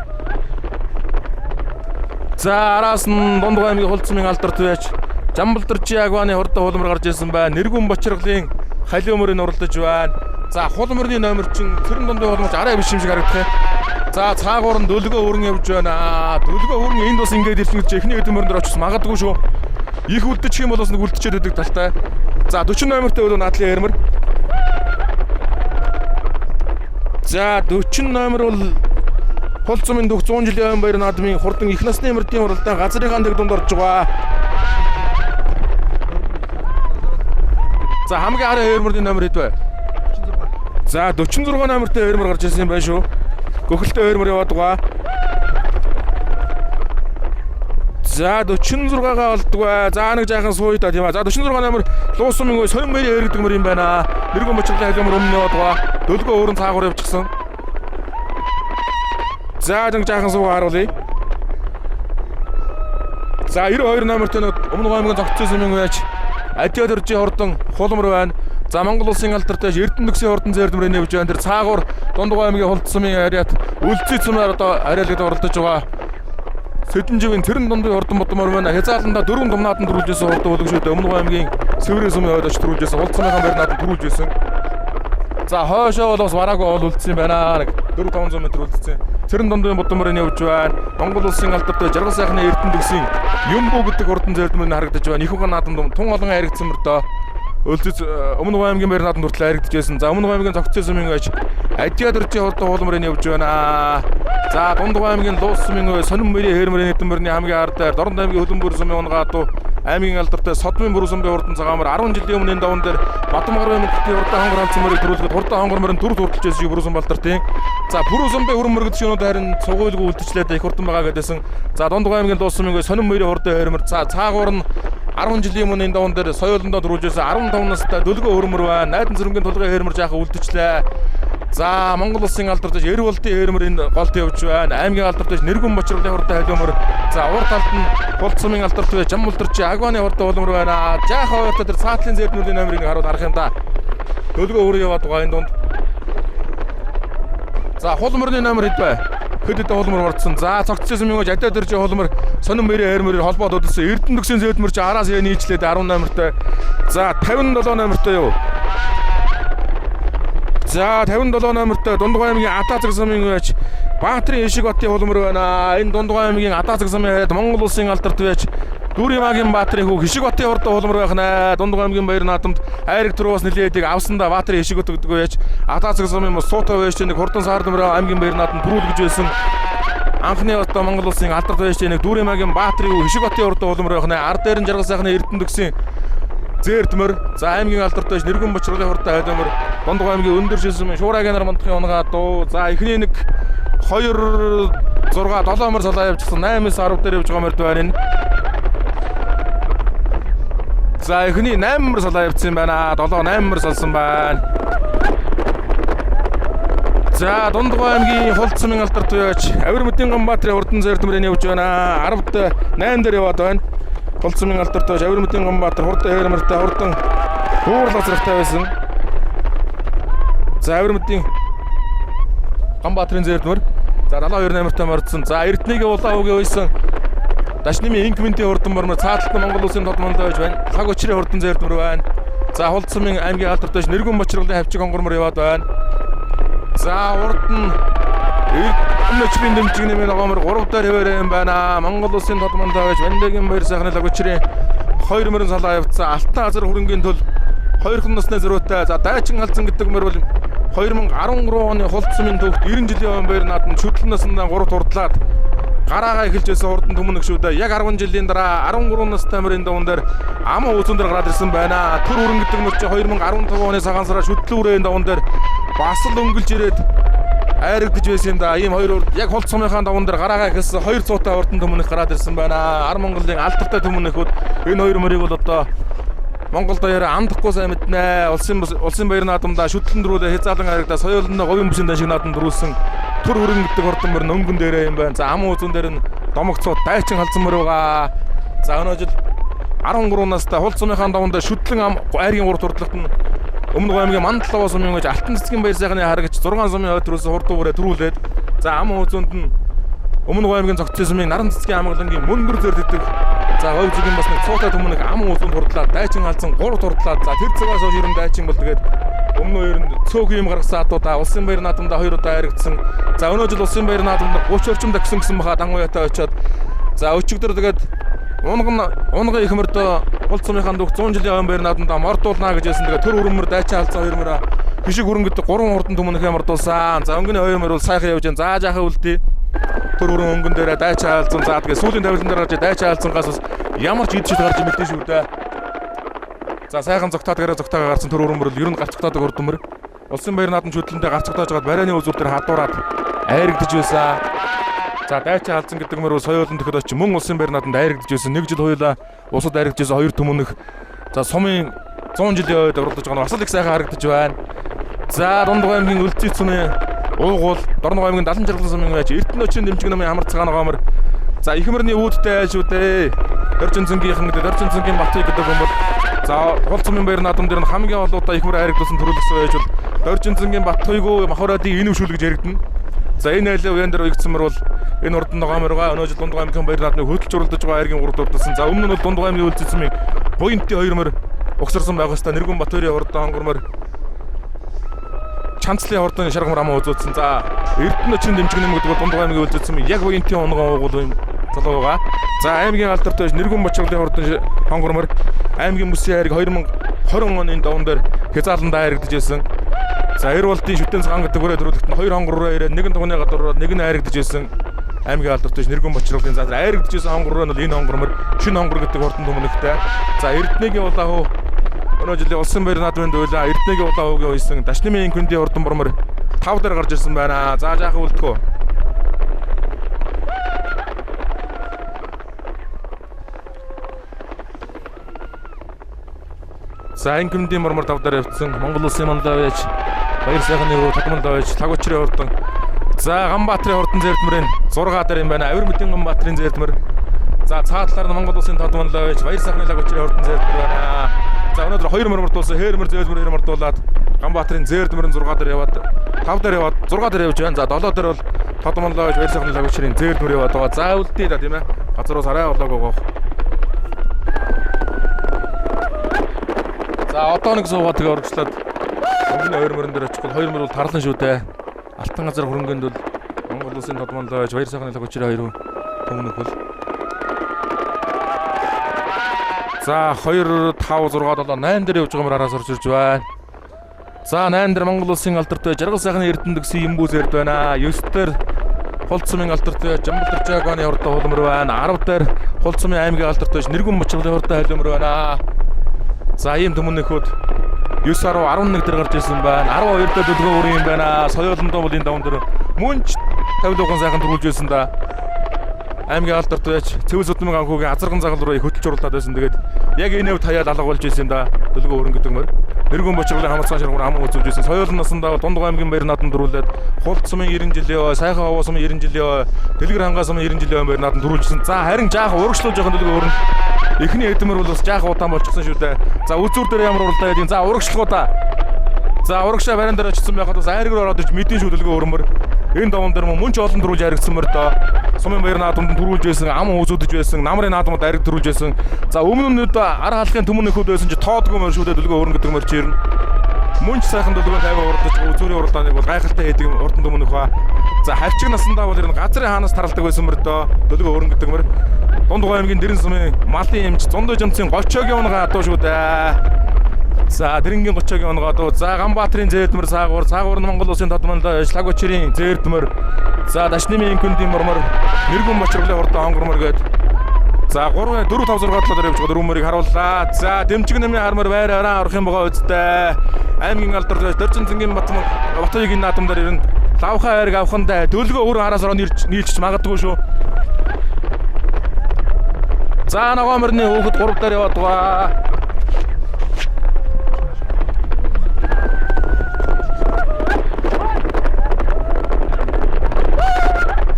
За араас нь Дундгой аймгийн Холцсумын алдарт байж Жамбалдарчи агваны хурдан хулмар гарч ирсэн байна. Нэргүн Бочргалын халиу мөрөнд оролдож байна. За хулмарны номер чин Цэрэн Дундгой хулмарч арай биш юм шиг харагдах. За цаагуур нь дөлгөө өрн явж байна. Дөлгөө өрн энд бас ингэж ирсэн гэж эхний хэдэн мөрөнд очиж магадгүй шүү. Их үлдчих юм бол бас нэг үлдчихэд байдаг талтай. За 40 номертой бол Надлын Хээрмэр. За 40 номер бол Холцсумын дөх 100 жилийн аймаг баяр наадмын хурдан их насны мөрдийн уралдаан газрынхаа дэг дунд орж байгаа. За хамгийн хараа Хээрмэрийн номер хэд вэ? 46. За 46 номертой Хээрмэр гарч ирсэн юм байна шүү. Гөхөлтэй Хээрмэр яваад байгаа. За 46-гаа олдгоо. За нэг жаахан сууя та тийм аа. За 46 номер Луусумын ой Сонин Мэри Хээрэг гэдэг мөр юм байна. Нэргүн Бочргалын халиу мөр өмнө яваад байгаа. Дөлгөө өөрөн цаагуур явчихсан. За нэг жаахан суугаа харуулъя. За 92 номертой өмнө аймгийн зогцсон юм байж Адиад өржийн хурдан хулмар байна. За Монгол улсын алдартай Эрдэнэтгийн хурдан зээрдмэр нэвж байна. Тэр цаагуур Дундгой аймгийн Холцсумын ариат үлций цумаар одоо ариалгад оролдож байгаа. Сэдэнживийн Цэрэн Дундгой хурдан бодмор байна. Хязааланда 4 думнаатан төрүүлжсэн хурдан хөлгшөөд Өмнөг аймгийн Сэврийн сумын ойдоч төрүүлжсэн. Холцсумын баяр нааданд төрүүлжсэн. За хоошоо бол бас бараагүй ол үлдсэн байна. Нэг 4-500 м үлдсэн. Цэрэн Дундгой бодморын явж байна. Монгол улсын алдартай Жаргал сайхны Эрдэнэтгийн Юмбу гэдэг хурдан зээрдмэр харагдаж байна. Их угаан нааданд тун олон харигдсан мөртөө. Өлдөц Өмнөг аймгийн баяр нааданд хүртэл харагдаж байсан. За Өмнөг аймгийн зогцсон сумын байж Адиад өржийн хурдан хулмарын явж байна. За Дундгой аймгийн Луусумын Сонин Мэри Хээрмэрийн хэдэн мөрний хамгийн ардаар Дорн аймгийн Хөлбөмбөр сумын унгаатуу аймгийн алдартай Содмын Бүрэн сумын хурдан цагаамар 10 жилийн өмнө энэ даван дээр Батмагар аймгийн хурдан хонгор халдсан мөрийг төрүүлэхэд хурдан хонгор мөрөнд дүр төрүүлж байсан Бүрэн сум Балдартын. За Бүрэн сумын хөрөн мөргөд шинүүд харин цугуйлгүй үлдчихлээ их хурдан байгаа гэдээсэн. За Дундгой аймгийн Луусумын Сонин Мэри хурдан Хээрмэр. За цаагуур нь 10 жилийн өмнө энэ даван дээр соёолондоо төрүүлжсэн 15 настай дөлгөө хөрмөр байна. Найдан цэрэнгийн тулгын Хээрмэр жаахан үлдчихлээ. За Монгол улсын алдартай Эрволтын Хээрмэр энэ голд явж байна. Аймгийн алдартай Нэргүн Бочргалын хурдан халиу мөр. За урд талд нь Холцсумын алдартай Жамбалдарчи агваны хурдан хулмар байна. Жаахан хоёртой тэр цаатлын зээрдмөрийн номерыг харуул харах юм да. Дөлгөө өөр яваад байгаа энэ дунд. За хулмарны номер хэд вэ? Хөдөд хулмар орцсон. За цогцсон юм гэж Адиад өржийн хулмар Сонин Мэри Хээрмэрээр холбоод удалсан. Эрдэнэтгийн зээрдмэр чи араас яа нийчлээд 10 номертой. За 57 номертой юу? За 57 номертой Дундгой аймгийн Атаазаг сумын байж Баатарын Ишиг хотын хулмар байна. Энэ Дундгой аймгийн Атаазаг сумын хараад Монгол улсын алдарт байж Дүүримагийн Баатарын хүү Ишиг хотын хурдан хулмар байна. Дундгой аймгийн баяр наадамд айраг төрөөс нэлээдэг авсандаа Баатарын Ишиг хот гэдэг байж Атаазаг сумын суутай байж нэг хурдан саардмаар аймгийн баяр наадамд төрүүлгэж байсан. Анхны одоо Монгол улсын алдарт байж нэг Дүүримагийн Баатарын хүү Ишиг хотын хурдан хулмар байна. Ард дээр нь Жаргал сайхны Эрдэнэтгийн зээрдмэр. За аймгийн алдартай Нэргүн Бочргалын хурдан халиу мөр. Дундгой аймгийн өндөр шилсэм Шуурагийн нар мандахын унгаа дуу. За эхний нэг 2 6 7 мөр салаа явчихсан 8-9 10 дээр явж байгаа мөрд байна. За эхний 8 мөр салаа явчихсан байна. 7 8 мөр салсан байна. За Дундгой аймгийн Холцсумын алдарт байж Авир Мэдийн Ганбаатарын хурдан зээрдмэрийн явж байна. 10-д 8 дээр яваад байна. Холцсумын алдарт байж Авир Мэдийн Ганбаатар хурдан Хээрмэртэй хурдан дуурлах зэрэгтэй байсан. За Авир Мэдийн Ганбаатарын зээрдмэр. За 72 номертой мордсон. За Эрдэнэгийн улаан үгээ үйсэн Дашнымын Инкментийн хурдан мөрмөр цааталт Монгол улсын тодмондоо байж байна. Хаг өчрийн хурдан зээрдмэр байна. За Холцсумын аймгийн алдарт байж Нэргүн Бочргалын хавчиг хонгормор яваад байна. За урд нь Өмнөчрийн дэмжигний мэн огомор 3 дээр хэвээрээ юм байна. Монгол улсын тодмондоо байж Вандагийн баяр сайхны лагучрын 2 мөрөн салаа явцсан. Алтан азар хөрөнгийн тул 2 насны зөрөөтэй. За дайчин халдсан гэдэг мөр бол 2013 оны Холцсумын төвд 90 жилийн баяр наадамд шүтлэн наснаа 3 турдлаад гараагаа эхэлж байсан хурдан түмэн шүү дээ. Яг 10 жилийн дараа 13 настай мөрийн даван дээр ам ууцсан дээр гараад ирсэн байна. Төр өрн гэдэг мөр чи 2015 оны цагаан сараар шүтлүүрийн даван дээр бас л өнгөлж ирээд айрагдж байсан юм да. Ийм хоёр яг Холцсумынхаа даван дээр гараагаа эхэлсэн 200 та хурдан түмэнх гараад ирсэн байна. Ар Монголын алдартай түмэнхүүд энэ хоёр мөрийг бол одоо Монгол даяараа амдахгүй сайн мэднэ. Улсын баяр наадамдаа шүтлэн дөрүүлээ хязаалан харагдаа соёлны говийн бүсийн даншиг наадамд дөрүүлсэн төр өрн гэдэг хурдан мөр өнгөн дээрээ юм байна. За ам уузан дээр нь домогцоод дайчин халдсан мөр байгаа. За өнөө жил 13 настай хул цумынхаа даванда шүтлэн ам айргийн 3 туртлагт нь Өмнөг аймгийн Мандалава сумын гэж Алтан цэцгийн баяр сайхны харагч 6 сумын ойтрөөс хурд дуурай төрүүлээд за ам үзүүнд нь Өмнөг аймгийн цогцын сумын Наран цэцгийн амгалангийн мөндөр зөрддөг за говь зүгийн бас нэг цуутай түмнэг ам үзүүнд хурдлаад дайчин алзан 3 турдлаад за тэр цагаас хойш ерөн дайчин бол тэгээд өмнө хоёрын цөөх юм гаргасан атуудаа улсын баяр наадамда 2 удаа харагдсан. За өнөө жил улсын баяр наадамда 30 орчим тагсан баха дангуяатай очиод за өчигдөр тэгээд унган их мөрдөө хул цумынхаа дүүх 100 жилийн баяр наадамда мордуулна гэж хэлсэн. Тэгээд төр өрөмөр дайчин алзан 2 мөрөө хишиг өрөн гэдэг 3 хурдан түмнэхээ мордуулсан. За өнгөний 2 мөр бол сайхан явж байгаа. За жаахан үлдээ. Төр өрөн өнгөн дээрээ дайчин алзан за тэгээд сүүлийн тавилан дээр гарч дайчин алзангаас бас ямар ч идэж гарч мэдэн шүү дээ. За сайхан зогтоодгаараа гарсан төр өрөмөр л ер нь гарцгтаадаг урдмөр. Улсын баяр наадам хөтлөндөө гарцгтааж байгаад барайны үзүүр дээр хадуураад айрагдж байсан. За дайчин алзан гэдэг мөр соёолын төхөд очиж мөн улсын баяр наадамд айрагдж байсан. Нэг жил хоёулаа усад айрагдж байсан 2 түмнэх. За сумын 100 жилийн ойд оруулж байгаа нь бас л их сайхан харагдаж байна. За Дундгой аймгийн Өлцөц сумын уугуул, Дорногой аймгийн Далан жаргалан сумын байж Эрдэнэ очрын дэмжиг намын амар цагаан гомор. За их мөрний үүдтэй айл шүү дээ. Доржин цэнгийн гэдэг Доржин цэнгийн Батыг гэдэг юм бол за хул цумын баяр наадам дээр нь хамгийн олоотой их мөр хайрагдсан төрүүлсэн байж бол Доржин цэнгийн Батхойгоо Махавраадын энэ өвшүүл гэж яригдана. За энэ айлын уян дээр уягдсан мөр бол энэ урд нь гоморгоо өнөө жил Дундгой аймгийн баяр наадмыг хөдөлж уралдаж байгаа айргийн 3 дурдсан. За өмнө нь бол Дундгой аймгийн Өлцөц сумын буянтын 2 мөр угсарсан байгаа хэвээр Нэргэн Батөрийн хурдан хонгормор Чанцлын хурдан шаргамар амаа үзүүлсэн. За Эрдэнэ очрын дэмжиг нэм гэдэг бол Дундгой аймгийн Өлцөц сумын яг буянтын онгоо уугуул юм залуу байгаа. За аймгийн алдарт байж Нэргэн Бочролын хурдан хонгормор аймгийн Мөсийн хайрыг 2020 оны даван дээр хязааландаа хайрагдж байсан. За Эрвалдын шүтэн цагаан гэдэг бүрээ төрөлхтөнд 2 хонгороо ирээд нэгэн тугны гадуураад нэг нь хайрагдж байсан. Аймгийн алдарт байж Нэргэн Бочролын за хайрагдж байсан хонгороо нь энэ хонгормор шинэ хонгор гэдэг хурдан түмнэгтэй. За Эрдэнэгийн улаан хуу өнөө жилийн улсын баяр наадмын дуулаа Эрдэнэгийн улаан хуугийн үйсэн Дашнымын инкүндийн хурдан бормор 5 дээр гарч ирсэн байна. За жаахан үлдэхөө. За инкүндийн мормор 5 дээр явцсан Монгол улсын мандаа байж баяр сайхны руу татмандаа байж Лаг учрын хурдан. За Ганбаатарын хурдан зэрдмэрийн 6 дээр юм байна. Авир мэдэн Ганбаатарын зэрдмэр. За цаатлаар нь Монгол улсын татмандаа байж баяр сайхны Лаг учрын хурдан зэрдмэр байна. За өнөөдөр 2 мөр мордуулсан хээрмэр зээлмэр 2 мордуулаад Ганбаатарын зэрдмэрийн 6 дээр яваад 5 дээр яваад 6 дээр явж байна. За 7 дээр бол татмандаа байж баяр сайхны Лаг учрын зэрдмэр яваад байгаа. За үлдээ да тийм ээ. Газраас арай болоог. За одоо нэг суугаад тэгээ урагшлаад өнгөний 2 мөрөн дээр очихгүй 2 мөр бол тарлан шүү дээ. Алтан газар хөрөнгөнд бол Монгол улсын татмандаа байж баяр сайхны Лаг учрын 2 түмнэх бол за 2 5 6 7 8 дээр явж байгаа мөр араас орж ирж байна. За 8 дээр Монгол улсын алдарт байж жаргал сайхны Эрдэнэ гэсэн Юмбүз эрд байна. 9 дээр хул цумын алдарт байж Жамбал Жагооны хурдан хулмөр байна. 10 дээр хул цумын аймгийн алдарт байж Нэргэн Бочролын хурдан хайлмөр байна. За ийм түмнэхүүд 9 10 11 дээр гарч ирсэн байна. 12 дээр Дөлгөө өрийн юм байна. Соёолондоо бол энэ даван дээр мөнч тавилуухан сайхан дөрүүлж байсан да. Аймгийн алдарт байж Цэвэс Удмын анхуугийн азарган загал руу хөтлж уралдаад байсан. Тэгээд яг энэ өв таяад алга болж байсан да. Дөлгөө өрөн гэдэг мөр. Нэргэн Бочролын хамаацсан шаргуур ам үзүүлж байсан. Соёолын насандаа Дундгой аймгийн баяр наадамд дөрүүлээд Хул цумын 90 жилийн сайхан хаваа сумын 90 жилийн Дэлгэр хангаа сумын 90 жилийн баяр наадамд дөрүүлжсэн. За харин жаахан урагшлуулж байгаа Дөлгөө өрөн эхний эдмэр бол бас жаахан удаан болчихсон шүү дээ. За үзүүр дээр ямар уралдаа байдیں۔ За урагшлахуудаа. За урагшаа барин дээр очсон байхад бас айргэр ороод иж мэдэн шүү Дөлгөө өрмөр. Энэ даван дээр мөн ч олон дөрүүлж харагдсан мөр доо. Сумын баяр наадамд дөрүүлж байсан, ам үзүүдэж байсан, намрын наадамд айрг дөрүүлж байсан. За өмнө нь ара халахын түмнэхүүд байсан чи тоодгүй мөр шүү дээ Дөлгөө өрн гэдэг мөр чирнэ. Мөн ч сайхан Дөлгөө 50 уралдаж үзүүрийн уралдааныг бол гайхалтай хийдэг урдан түмнэх ба. За хавчиг насандаа бол ер нь газрын хаанаас таралдаг байсан мөр доо Дөлгөө өрн гэдэг мөр. Дундгой аймгийн Дэрэн сумын малын эмч Зундой жамцын Гочоогийн унгаа адуу шүү дээ. За Дэрэнгийн Гочоогийн унгаа адуу. За Ганбаатарын зэрдмэр цаагуур нь Монгол улсын татмандаа Лаг учрын зэрдмэр. За Дашнымын инкүндийн мормор Нэргэн Бочролын хурдан хонгормор гээд. За 3 4 5 6 7 дээр явж байгаа дөрвөн мөрийг харууллаа. За дэмжиг нэмийн хармар байраараа орох юм байгаа үсттэй. Аймгийн алдарт Доржин цэнгийн Батыгийн наадамдаар ирэн лавхаа хайрыг авахандаа Дөлгөө өрн араас ороо нийлж магадгүй шүү. За Ногооморны хөөхд 3 дээр яваад байгаа.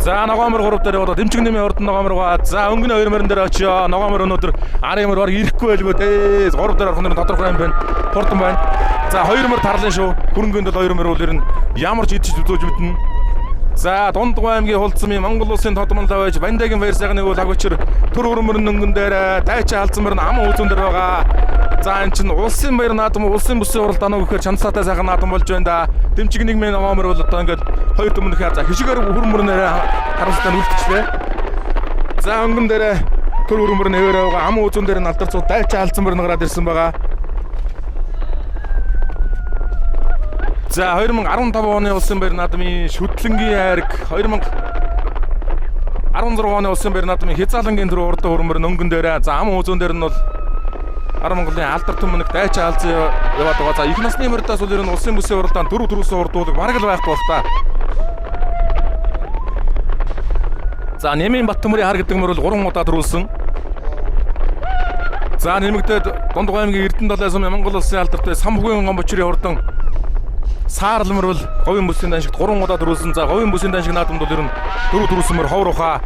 За ногоомор 3 дээр одоо дэмчиг нэмийн урд ногоомор гаа. За өнгөний 2 мөрөн дээр очиё. Ногоомор өнөөдөр арын мөр баг ирэхгүй байлгүй дээ. 3 дээр орох нь тодорхой юм байна. Хурдан байна. За 2 мөр тарлаа шүү. Хөрөнгөнд 2 мөр бол ер нь ямар ч идэж үзүүлж мэднэ. За Дундгой аймгийн Хулцмын Монгол улсын тодмолтой байж Бандагийн баяр сайхны үйл хагчир төр өрмөрн өнгөн дээр дайчаа халдсан мөр ам үзүүн дээр байгаа. За энэ чинь улсын баяр наадам улсын бүсийн уралд анаа гэхээр чанцаатай сайхан наадам болж байна да. Дэмчиг нэгмийн ногоомор бол одоо ингээд хоёр төмөнөхөр за хишгээр хөрмөрнээр харамсалтай үлдчихлээ. За өнгөн дээр төр өрмөрн хэвээрээ байгаа ам үзүүн дээр нь алдарцуу дайчаа халдсан мөр гараад ирсэн байгаа. За 2015 оны улсын баяр наадмын шүтлэнгийн айраг 2016 оны улсын баяр наадмын хязаалангийн төр урд хөрмөр өнгөн дээр за ам үзүүн дээр нь бол Ар Монголын алдар түмнэг дайчаа алзан яваад байгаа. За их насны мордоос бол ер нь улсын бүсийн уралдаан 4 төрөөсөн урдуулаг бараг л байхгүй бол та. За Нэмийн Баттөмөрийн хар гэдэг мөр бол 3 удаа төрүүлсэн. За нэмэгдээд Дундгой аймгийн Эрдэнэ далайн сумын Монгол улсын алдартай Самбугийн гомбочрын хурдан Саарлмөр бол говийн бүсийн даншигт 3 удаа төрүүлсэн. За говийн бүсийн даншиг наадамд бол ер нь 4 төрүүлсэнмөр ховруха.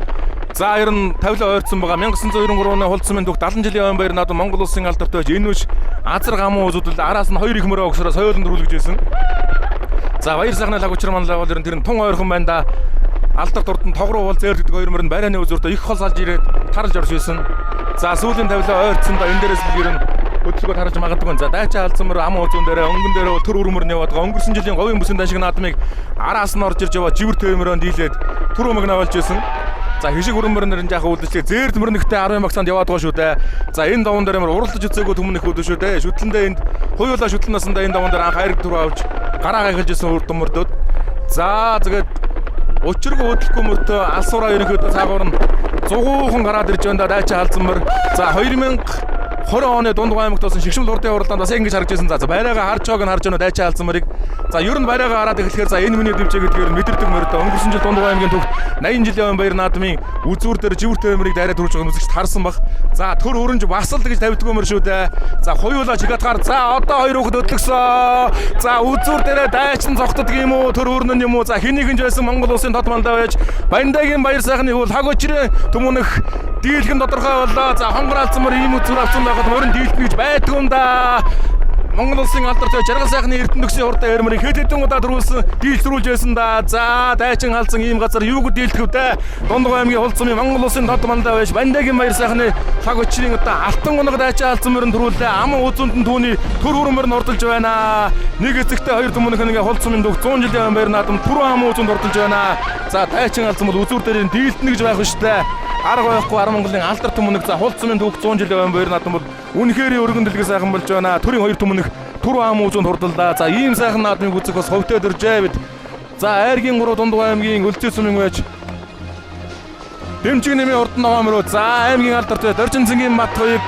За ер нь тавилаа ойрцсон байгаа. 1993 оны Хулцмын түүх 70 жилийн ойн баяр наадам Монгол улсын алдартай байж энэ үш азар гамуу үзүүдэд араас нь 2 их мөрөө огсороо соёлон төрүүлж байсан. За баяр сайхны лагучир манлаа бол ер нь тэр нь тун ойрхон байна да. Алдар дурдан тогруу бол зээр гэдэг 2 мөрөнд барайны үзүүртээ их хол салж ирээд таралж орж байсан. За сүүлийн тавилаа ойрцсон да энэ дээрээс би ер нь хөдөлгөөд харж магадгүй. За дайчаа халдсан мөр ам үзүүн дээр өнгөн дээр төр өрмөр яваад байгаа. Өнгөрсөн жилийн говийн бүсийн даншиг наадмыг араас нь орж ирж яваа живэр төвмөрөнд дийлээд төр өмг навалж байсан. За хишиг өрмөрнөр нь жаахан үлдчихээ зээр төмөрнөхтэй 10 багсанд яваад байгаа шүү дээ. За энэ даван дээр уралдаж үзээгөө төмөнөх үүд шүү дээ. Шүтлэндээ энд хуйлаа шүтлэн насандаа энэ даван дээр анх хайраг түрүү авч гараагаа эхэлж исэн үр төмөрдөөд. За тэгээд өчргөө хөдлөхгүй мөртөө алсуураа ерөнхийдөө цаагуур нь зугуухан гараад ирж байна да дайчаа халдсан мөр. За 2020 оны Дундгой аймагт болсон шигшмэл урдын уралдаанд бас ингэж харж байсан. За байраага харж байгааг нь харж байна дайчаа халдсан мөрийг. За ер нь байраага хараад эхлэхээр за энэ миний дэвчээ гэдгээр мэдэрдэг мөрөдөө өнгөрсөн жил Дундгой аймгийн түүх 80 жилийн ойн баяр наадмын үзүүр дээр живэр төвмөрийг дайраад төрүүлж байгаа хүмүүсч харсан баг. За төр өрөнж басал гэж тавьдгүй мөр шүү дээ. За хуйлаа чигатгаар за одоо хоёр хүүхэд өдлөгсөн. За үзүүр дээр дайчин зогтдог юм уу төр өрнөн юм уу. За хэнийг нь байсан Монгол улсын тодмолтой байж Бандагийн баяр сайхны үйл хагчрын төмөнөх дийлхэн тодорхой боллоо. За хонгор алдсан мөр ийм үзүүр авсан байхад мөрөн дийлхэн гэж байдгүй юм да. Монгол улсын алдартай жаргал сайхны Эрдэнэ төгсийн урдаа ярмарыг хэд хэдэн удаа төрүүлсэн, дийлжрүүлж байсан да. За дайчин халдсан ийм газар юуг дийлдэв дээ. Дундгой аймгийн Хулцмын Монгол улсын тодмолтой байж Бандагийн баяр сайхны лаг өчрийн одоо алтан гоног дайчин халдсан мөрөнд төрүүлээ. Ам үзүүнд нь түүний төр өрмөр нь ордолж байна. Нэг эцэгтэй хоёр төмөнөх нэг Хулцмын түүх 100 жилийн баяр наадам түр ам үзүүнд ордолж байна. За дайчин халдсан бол үзүүр дээр дийлдэнэ гэж байх шүү дээ. Арга байхгүй Ар Монголын алдар төмөнөг за Хулцмын түүх 100 жилийн баяр наадам бол үнэхээр өргөн дэлгэр сайхан болж байна. Төрийн хоёр төмөнөх түр ам үзүүнд хурдаллаа. За ийм сайхан наадмыг үзэх бас ховтой дөржээ бид. За айргийн 3 Дундгой аймгийн Өлзий сумын байж Дэмчиг нэмийн урд ногоомор за аймгийн алдартай Доржин цэнгийн бат хоёрыг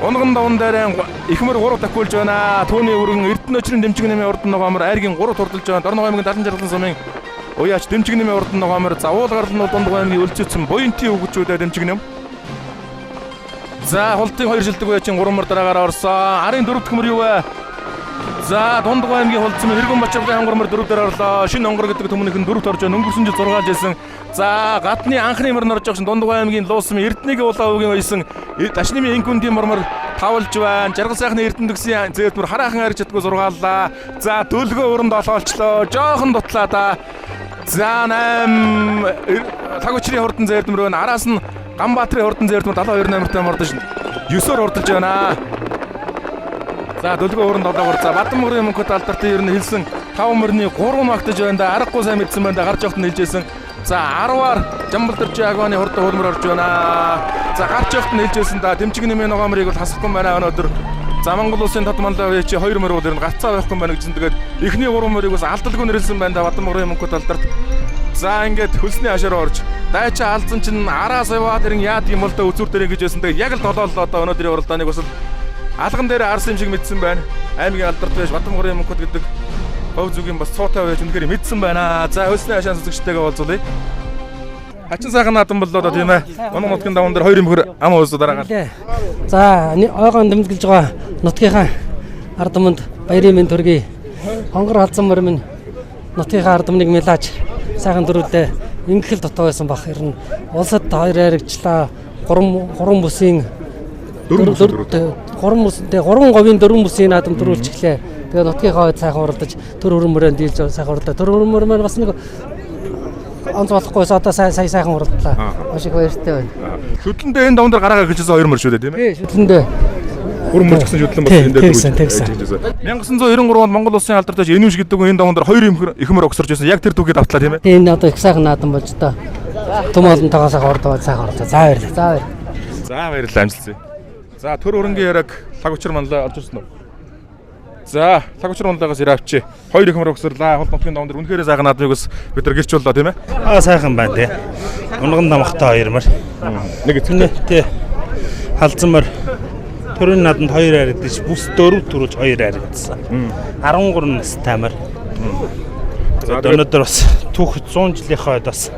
унган даван дээр ихмэр 3 тахиулж байна. Түүний өргөн Эрдэнэ өчрийн Дэмчиг нэмийн урд ногоомор айргийн 3 хурдалж байна. Дорногой аймгийн 70 жаргалан сумын уяач Дэмчиг нэмийн урд ногоомор за уул гарлал нь Дундгой аймгийн Өлзий сум буянтын өгчүүдэ Дэмчиг нэм. За хултын 2 шилдэг байчин 3 мөр дараагаар орсон. Арын 4 дахь мөр юу вэ? За Дундгой аймгийн Хулцмын Хэрэгэн Бачаалын хонгормор 4 дээр орлоо. Шинэ хонгор гэдэг төмөнөх нь 4-т орж байна. Өнгөрсөн жил 6 жисэн. За гадны анхны мөр нь орж байгаа шин Дундгой аймгийн Луусмын Эрдэнэгийн улаан үгийн баясан Дашнымын инкүндийн мормор тавлж байна. Жаргал сайхны Эрдэнэ төгсийн зээлд мөр хараахан харж чадгүй зургааллаа. За дөлгөө өрөнд олоолчлоо. Жоохон дутлаа да. За 8 тагочрын хурдан зээлд мөр байна. Араас нь Ганбаатарын хурдан зээлд мөр 72 номертай мордож 9-оор урдж байна. За дөлгөө өрөнд олоогоор за Бадамгарын мөнхөд алдартай ер нь хэлсэн 5 мөрний 3 магтаж байна да. Аргагүй сайн мэдсэн байна да. Гарч явахт нь хэлжсэн. За 10-аар Жамбалдэржи агооны хурдан хөлмөр орж байна. За гарч явахт нь хэлжсэн да. Дэмчиг нэмийн ногоомрыг бол хасахгүй байна өнөөдөр. За Монгол улсын тодмолтой чи 2 мөр бол ер нь гарцаа байхгүй байна гэсэн. Тэгээд эхний 3 мөрийг бас алдалгүй нэрлсэн байна да. Бадамгарын мөнхөд алдарт. За ингээд хөлсний хашаар орж дайчаа алдсан чинь араас яваад ирэн яад юм бол да үзүүр дээр ингэж байсан. Тэгээд яг л толооллоо одоо өнөөдрийн уралдааныг бас алган дээр арсан юм шиг мэдсэн байна. Аймгийн алдарт байж Бадамгарын мөнхөд гэдэг хов зүгийн бас цуутай байж үнэхээр мэдсэн байна. За хөлсний хашаан сүзэгчтэйгээ уулзуулъя. Хачин сайхан наадам боллоо да тийм ээ. Унаг нутгийн даван дээр 2 мөр ам уус дараагаар. За ойгон дэмжгэлж байгаа нутгийнхаа ард түмэнд баярын мэнд төргий. Хонгор халдсан мөр минь нутгийнхаа ард түмнийг мэлааж сайхан төрүүлээ. Ингэхэл дотоо байсан бах. Ер нь улсад 2 харигчлаа. 3 бүсийн 3 говийн 4 бүсийн наадам төрүүлчихлээ. Тэгээ нутгийнхаа хувьд сайхан уралдаж төр хөрмөрөнд дийлж сайхан уралдаа. Төр хөрмөр бас нэг онц болохгүйс одоо сайхан уралдлаа. Маш их баяртай байна. Шүтлэндээ энэ даван дээр гараагаа гэлжсэн 2 мөр шүү дээ тийм ээ. Шүтлэндээ 3 мөр гэсэн шүтлэн бас энэ дээр тэгсэн. 1993 онд Монгол улсын алдартай энүүш гэдэг энэ даван дээр 2 их мөр огсорч байсан. Яг тэр түүхийд автлаа тийм ээ. Энэ одоо их сайхан наадам болж та. Том олонтойгоо сайхан уралдаа сайхан уралдаа. За баярлалаа. За баярлалаа амжилтсаа. За төр өрөнгийн яраг лаг учир манлаа орж ирсэн үү? За лаг учир манлагаас ирээ авчи. 2 их мөр огсорлаа. Хол нутгийн даван дээр үнэхээр сайхан наадмыг бас бид нар гэрч боллоо тийм ээ. Сайхан байна тий. Унган намхтай 2 мөр. Нэг эцэг тий. Халзан мөр. Төрийн нааданд 2 харагдаж бүс 4 төрүүлж 2 харагдсан. 13 настай мөр. За өнөөдөр бас түүх 100 жилийнхаа үед бас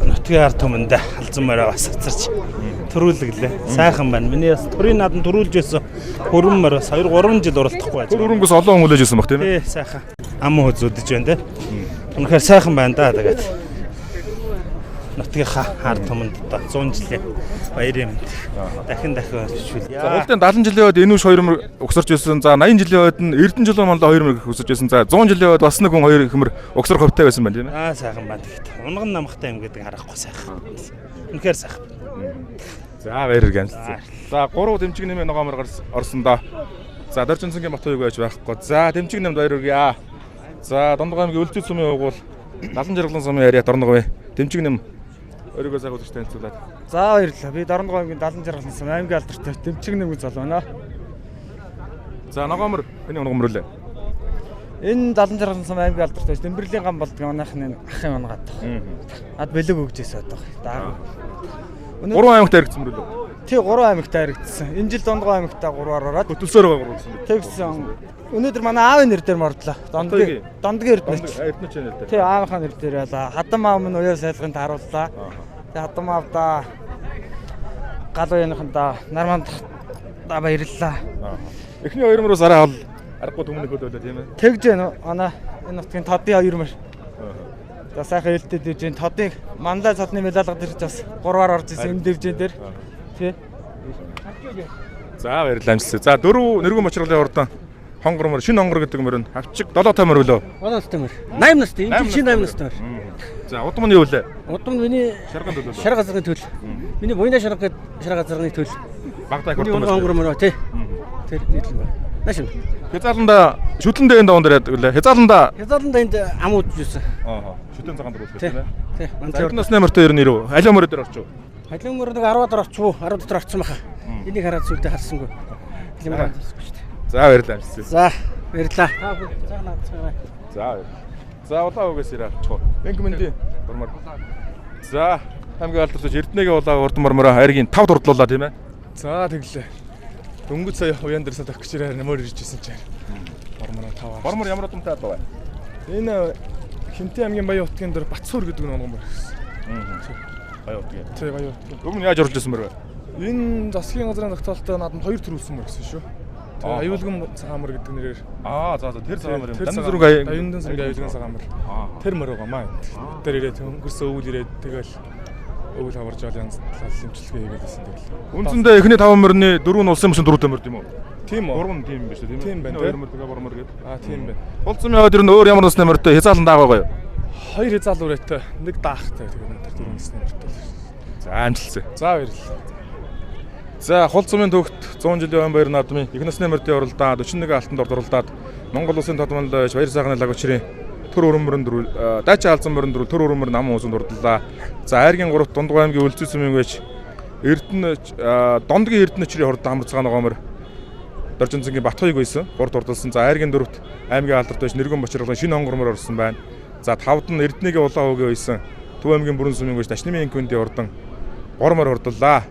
нутгийн ард түмэндээ халзан мороо бас цацарч төрүүлглээ. Сайхан байна. Миний бас төрийн нааданд төрүүлж байсан хөрөн мөр бас 2-3 жил уралдахгүй байж. Төр өрөнгөөс олон хүн хүлээж ирсэн баг тийм ээ. Тий, сайхан. Ам хөзөдөж байна тий. Үнэхээр сайхан байна да тэгээд. Нутгийнхаа ард түмэнд одоо 100 жилийн баярын мэнд. Дахин бишүүлье. За хөлтөнд 70 жилийн үед энүүш 2 мөр огсорч байсан. За 80 жилийн үед нь Эрдэнэжилийн манлаа 2 мөр огсорч байсан. За 100 жилийн үед бас нэг хүн 2 их мөр огсрох хөвтэй байсан байна тийм ээ. Сайхан байна тэгээд. Унган намхтай юм гэдэг харахгүй сайхан. Үнэхээр сайхан. За баярлалаа. За 3 дэмжиг нэмээ ногоомор орсон доо. За Доржинцэнгийн бат хоёуг байж байхгүй. За дэмжиг нэмд баяр хүргэе. За Дондгой аймгийн Өлзий сумын угуул 70 жаргалан сумын яриа Дорногов дэмжиг нэм өөрийгөө сайхан үзэж танилцуулаад. За баярлалаа. Би Дорногов аймгийн 70 жаргалан сумын аймгийн алдартай дэмжиг нэм гэж байна. За ногоомор энэ ногоомор үлээ. Энэ 70 жаргалан сумын аймгийн алдартай Дэмбэрлийн гам болдог манайхны ахын мангаад. Ад бэлэг өгжээс одоо. 3 аймагт харигдсан мөр лөө. Тий 3 аймагт харигдсан. Энэ жил Дондгой аймагтаа 3-аар ороод хөтөлсөөр байгаа 3 гэсэн. тэгсэн. Өнөөдөр манай аавын нэр дээр мордлоо. Дондгийн эрдэнэч. Эрдэнэч нэр дээр. Тий аавынхаа нэр дээр ялаа. Хадам аав минь уяа сайлганд харууллаа. Тий хадам аавда гал уяаныхандаа нармандаа баярлалаа. Эхний 2 мөрөөс арай хол аргагүй түмнэх хөдөлөө тийм ээ. Тэгж байна. Манай энэ нутгийн тодын 2 мөр. За сайхан ээлтэй дивж энэ тодыг мандаа цодны медалгад ирж бас 3-аар орж ирсэн энэ дивжэн дээр. Тий. За баярлалаа амжилтсаа. За 4 нэргэн бочруулын урдан хонгор мөр шинэ хонгор гэдэг мөр нь хавчиг 7 мөр үлөө. 7 настай мөр. 80 настай. Энэ жил 80 настай мөр. За удам нь юу вэ? Удам нь миний шарган төлөө. шар газрын төл. Миний буйна шар газрын төл. Багтаа их Миний хонгор мөр тий. Тэр нийтлэн байна. Наашин. Хязааланда шүтлэндээ энэ даван дээр яадаг үлээ. Хязааланда энд ам удажсэн. Шүтэн цагаан дээр үлээ тийм ээ. Тий. За насны мөртөө ер нь ирв. Алиа мөрөд дээр орчих. Халиун мөр нэг 10 дотор орчих уу? 10 дотор орчихсон баха. Энийг хараад сүлдээ харсангүй. Халиун мөр харсангүй шүү дээ. За баярлалаа амжилтсаа. За баярлалаа. Цаа наацгаа. За. За улаан үгээс ирээ авчих. Бэнкмэндийн бурмаар. За хамгийн алдартай Эрдэнэгийн улаан урд мормороо хайргийн 5 дурдлуулаа тийм ээ. За тэглээ. Дөнгөж сая уян дээрсэн тавих гэж харин мөр ирж ирсэн чинь. Бормороо 5. Бормор ямар удамтай даа вэ? Энэ Хинтээ аймгийн Баян утгийн дээр Батсуур гэдэг нэг ном байсан. Баян утгийн. Тэ Баян утгийн. Өмнө яаж орлож ирсэн мөр вэ? Энэ засгийн газрын тогтоолтой наадамд 2 төрүүлсэн мөр гэсэн шүү. Тэгээ аюулган цагаан мөр гэдэг нэрээр. За тэр цагаан мөр юм. Дандан зүрэг аюулган цагаан мөр. Тэр мөр байгаа маа. Тэр ирээд өнгөрсөн өвөл ирээд тэгэл өвөл хаварж байгаа янз талал имчилгээ хийгээдсэн тэгэл. Үндсэндээ эхний 5 мөрний 4 нь улсын мөсөн 4 мөр юм уу? Тийм үү? 3 нь тийм биш үү? Тийм байна. 2 мөр тэгээ бормор гэдэг. Тийм байна. Улсын яваад ер нь өөр ямар насны мөртэй хязаалан даагаа юу? 2 хязаал үрээтэй, нэг даахтай тэгээ өнөөдөр 4 насны мөртэй. За амжилтсаа. За баярлалаа. За хул цумын төвхт 100 жилийн өн баяр наадмын их насны мөрдийн оролдоо 41 алтан дорд оролдоод Монгол улсын тодмонлойч баяр сайхны лаг учрын төр өрөмөрөнд дайчаа алзан мөрөнд төр өрөмөр нам уусанд урдлаа. За айргийн 3-т Дундгой аймгийн Өлзий сумын байж Дондгийн Эрдэнэчрийн хорд хамрцгаан ногоомор Доржинцэнгийн бат хоёуг байсан. 3-т урдалсан. За айргийн 4-т аймгийн алдартай нэргэн бочруулгын шинэ хонгормор орсон байна. За 5-д нь Эрдэнэгийн улаан хөөгээ байсан. Төв аймгийн бүрэн сумын байж Дашнымын инкүндийн урдан бормор урдлаа.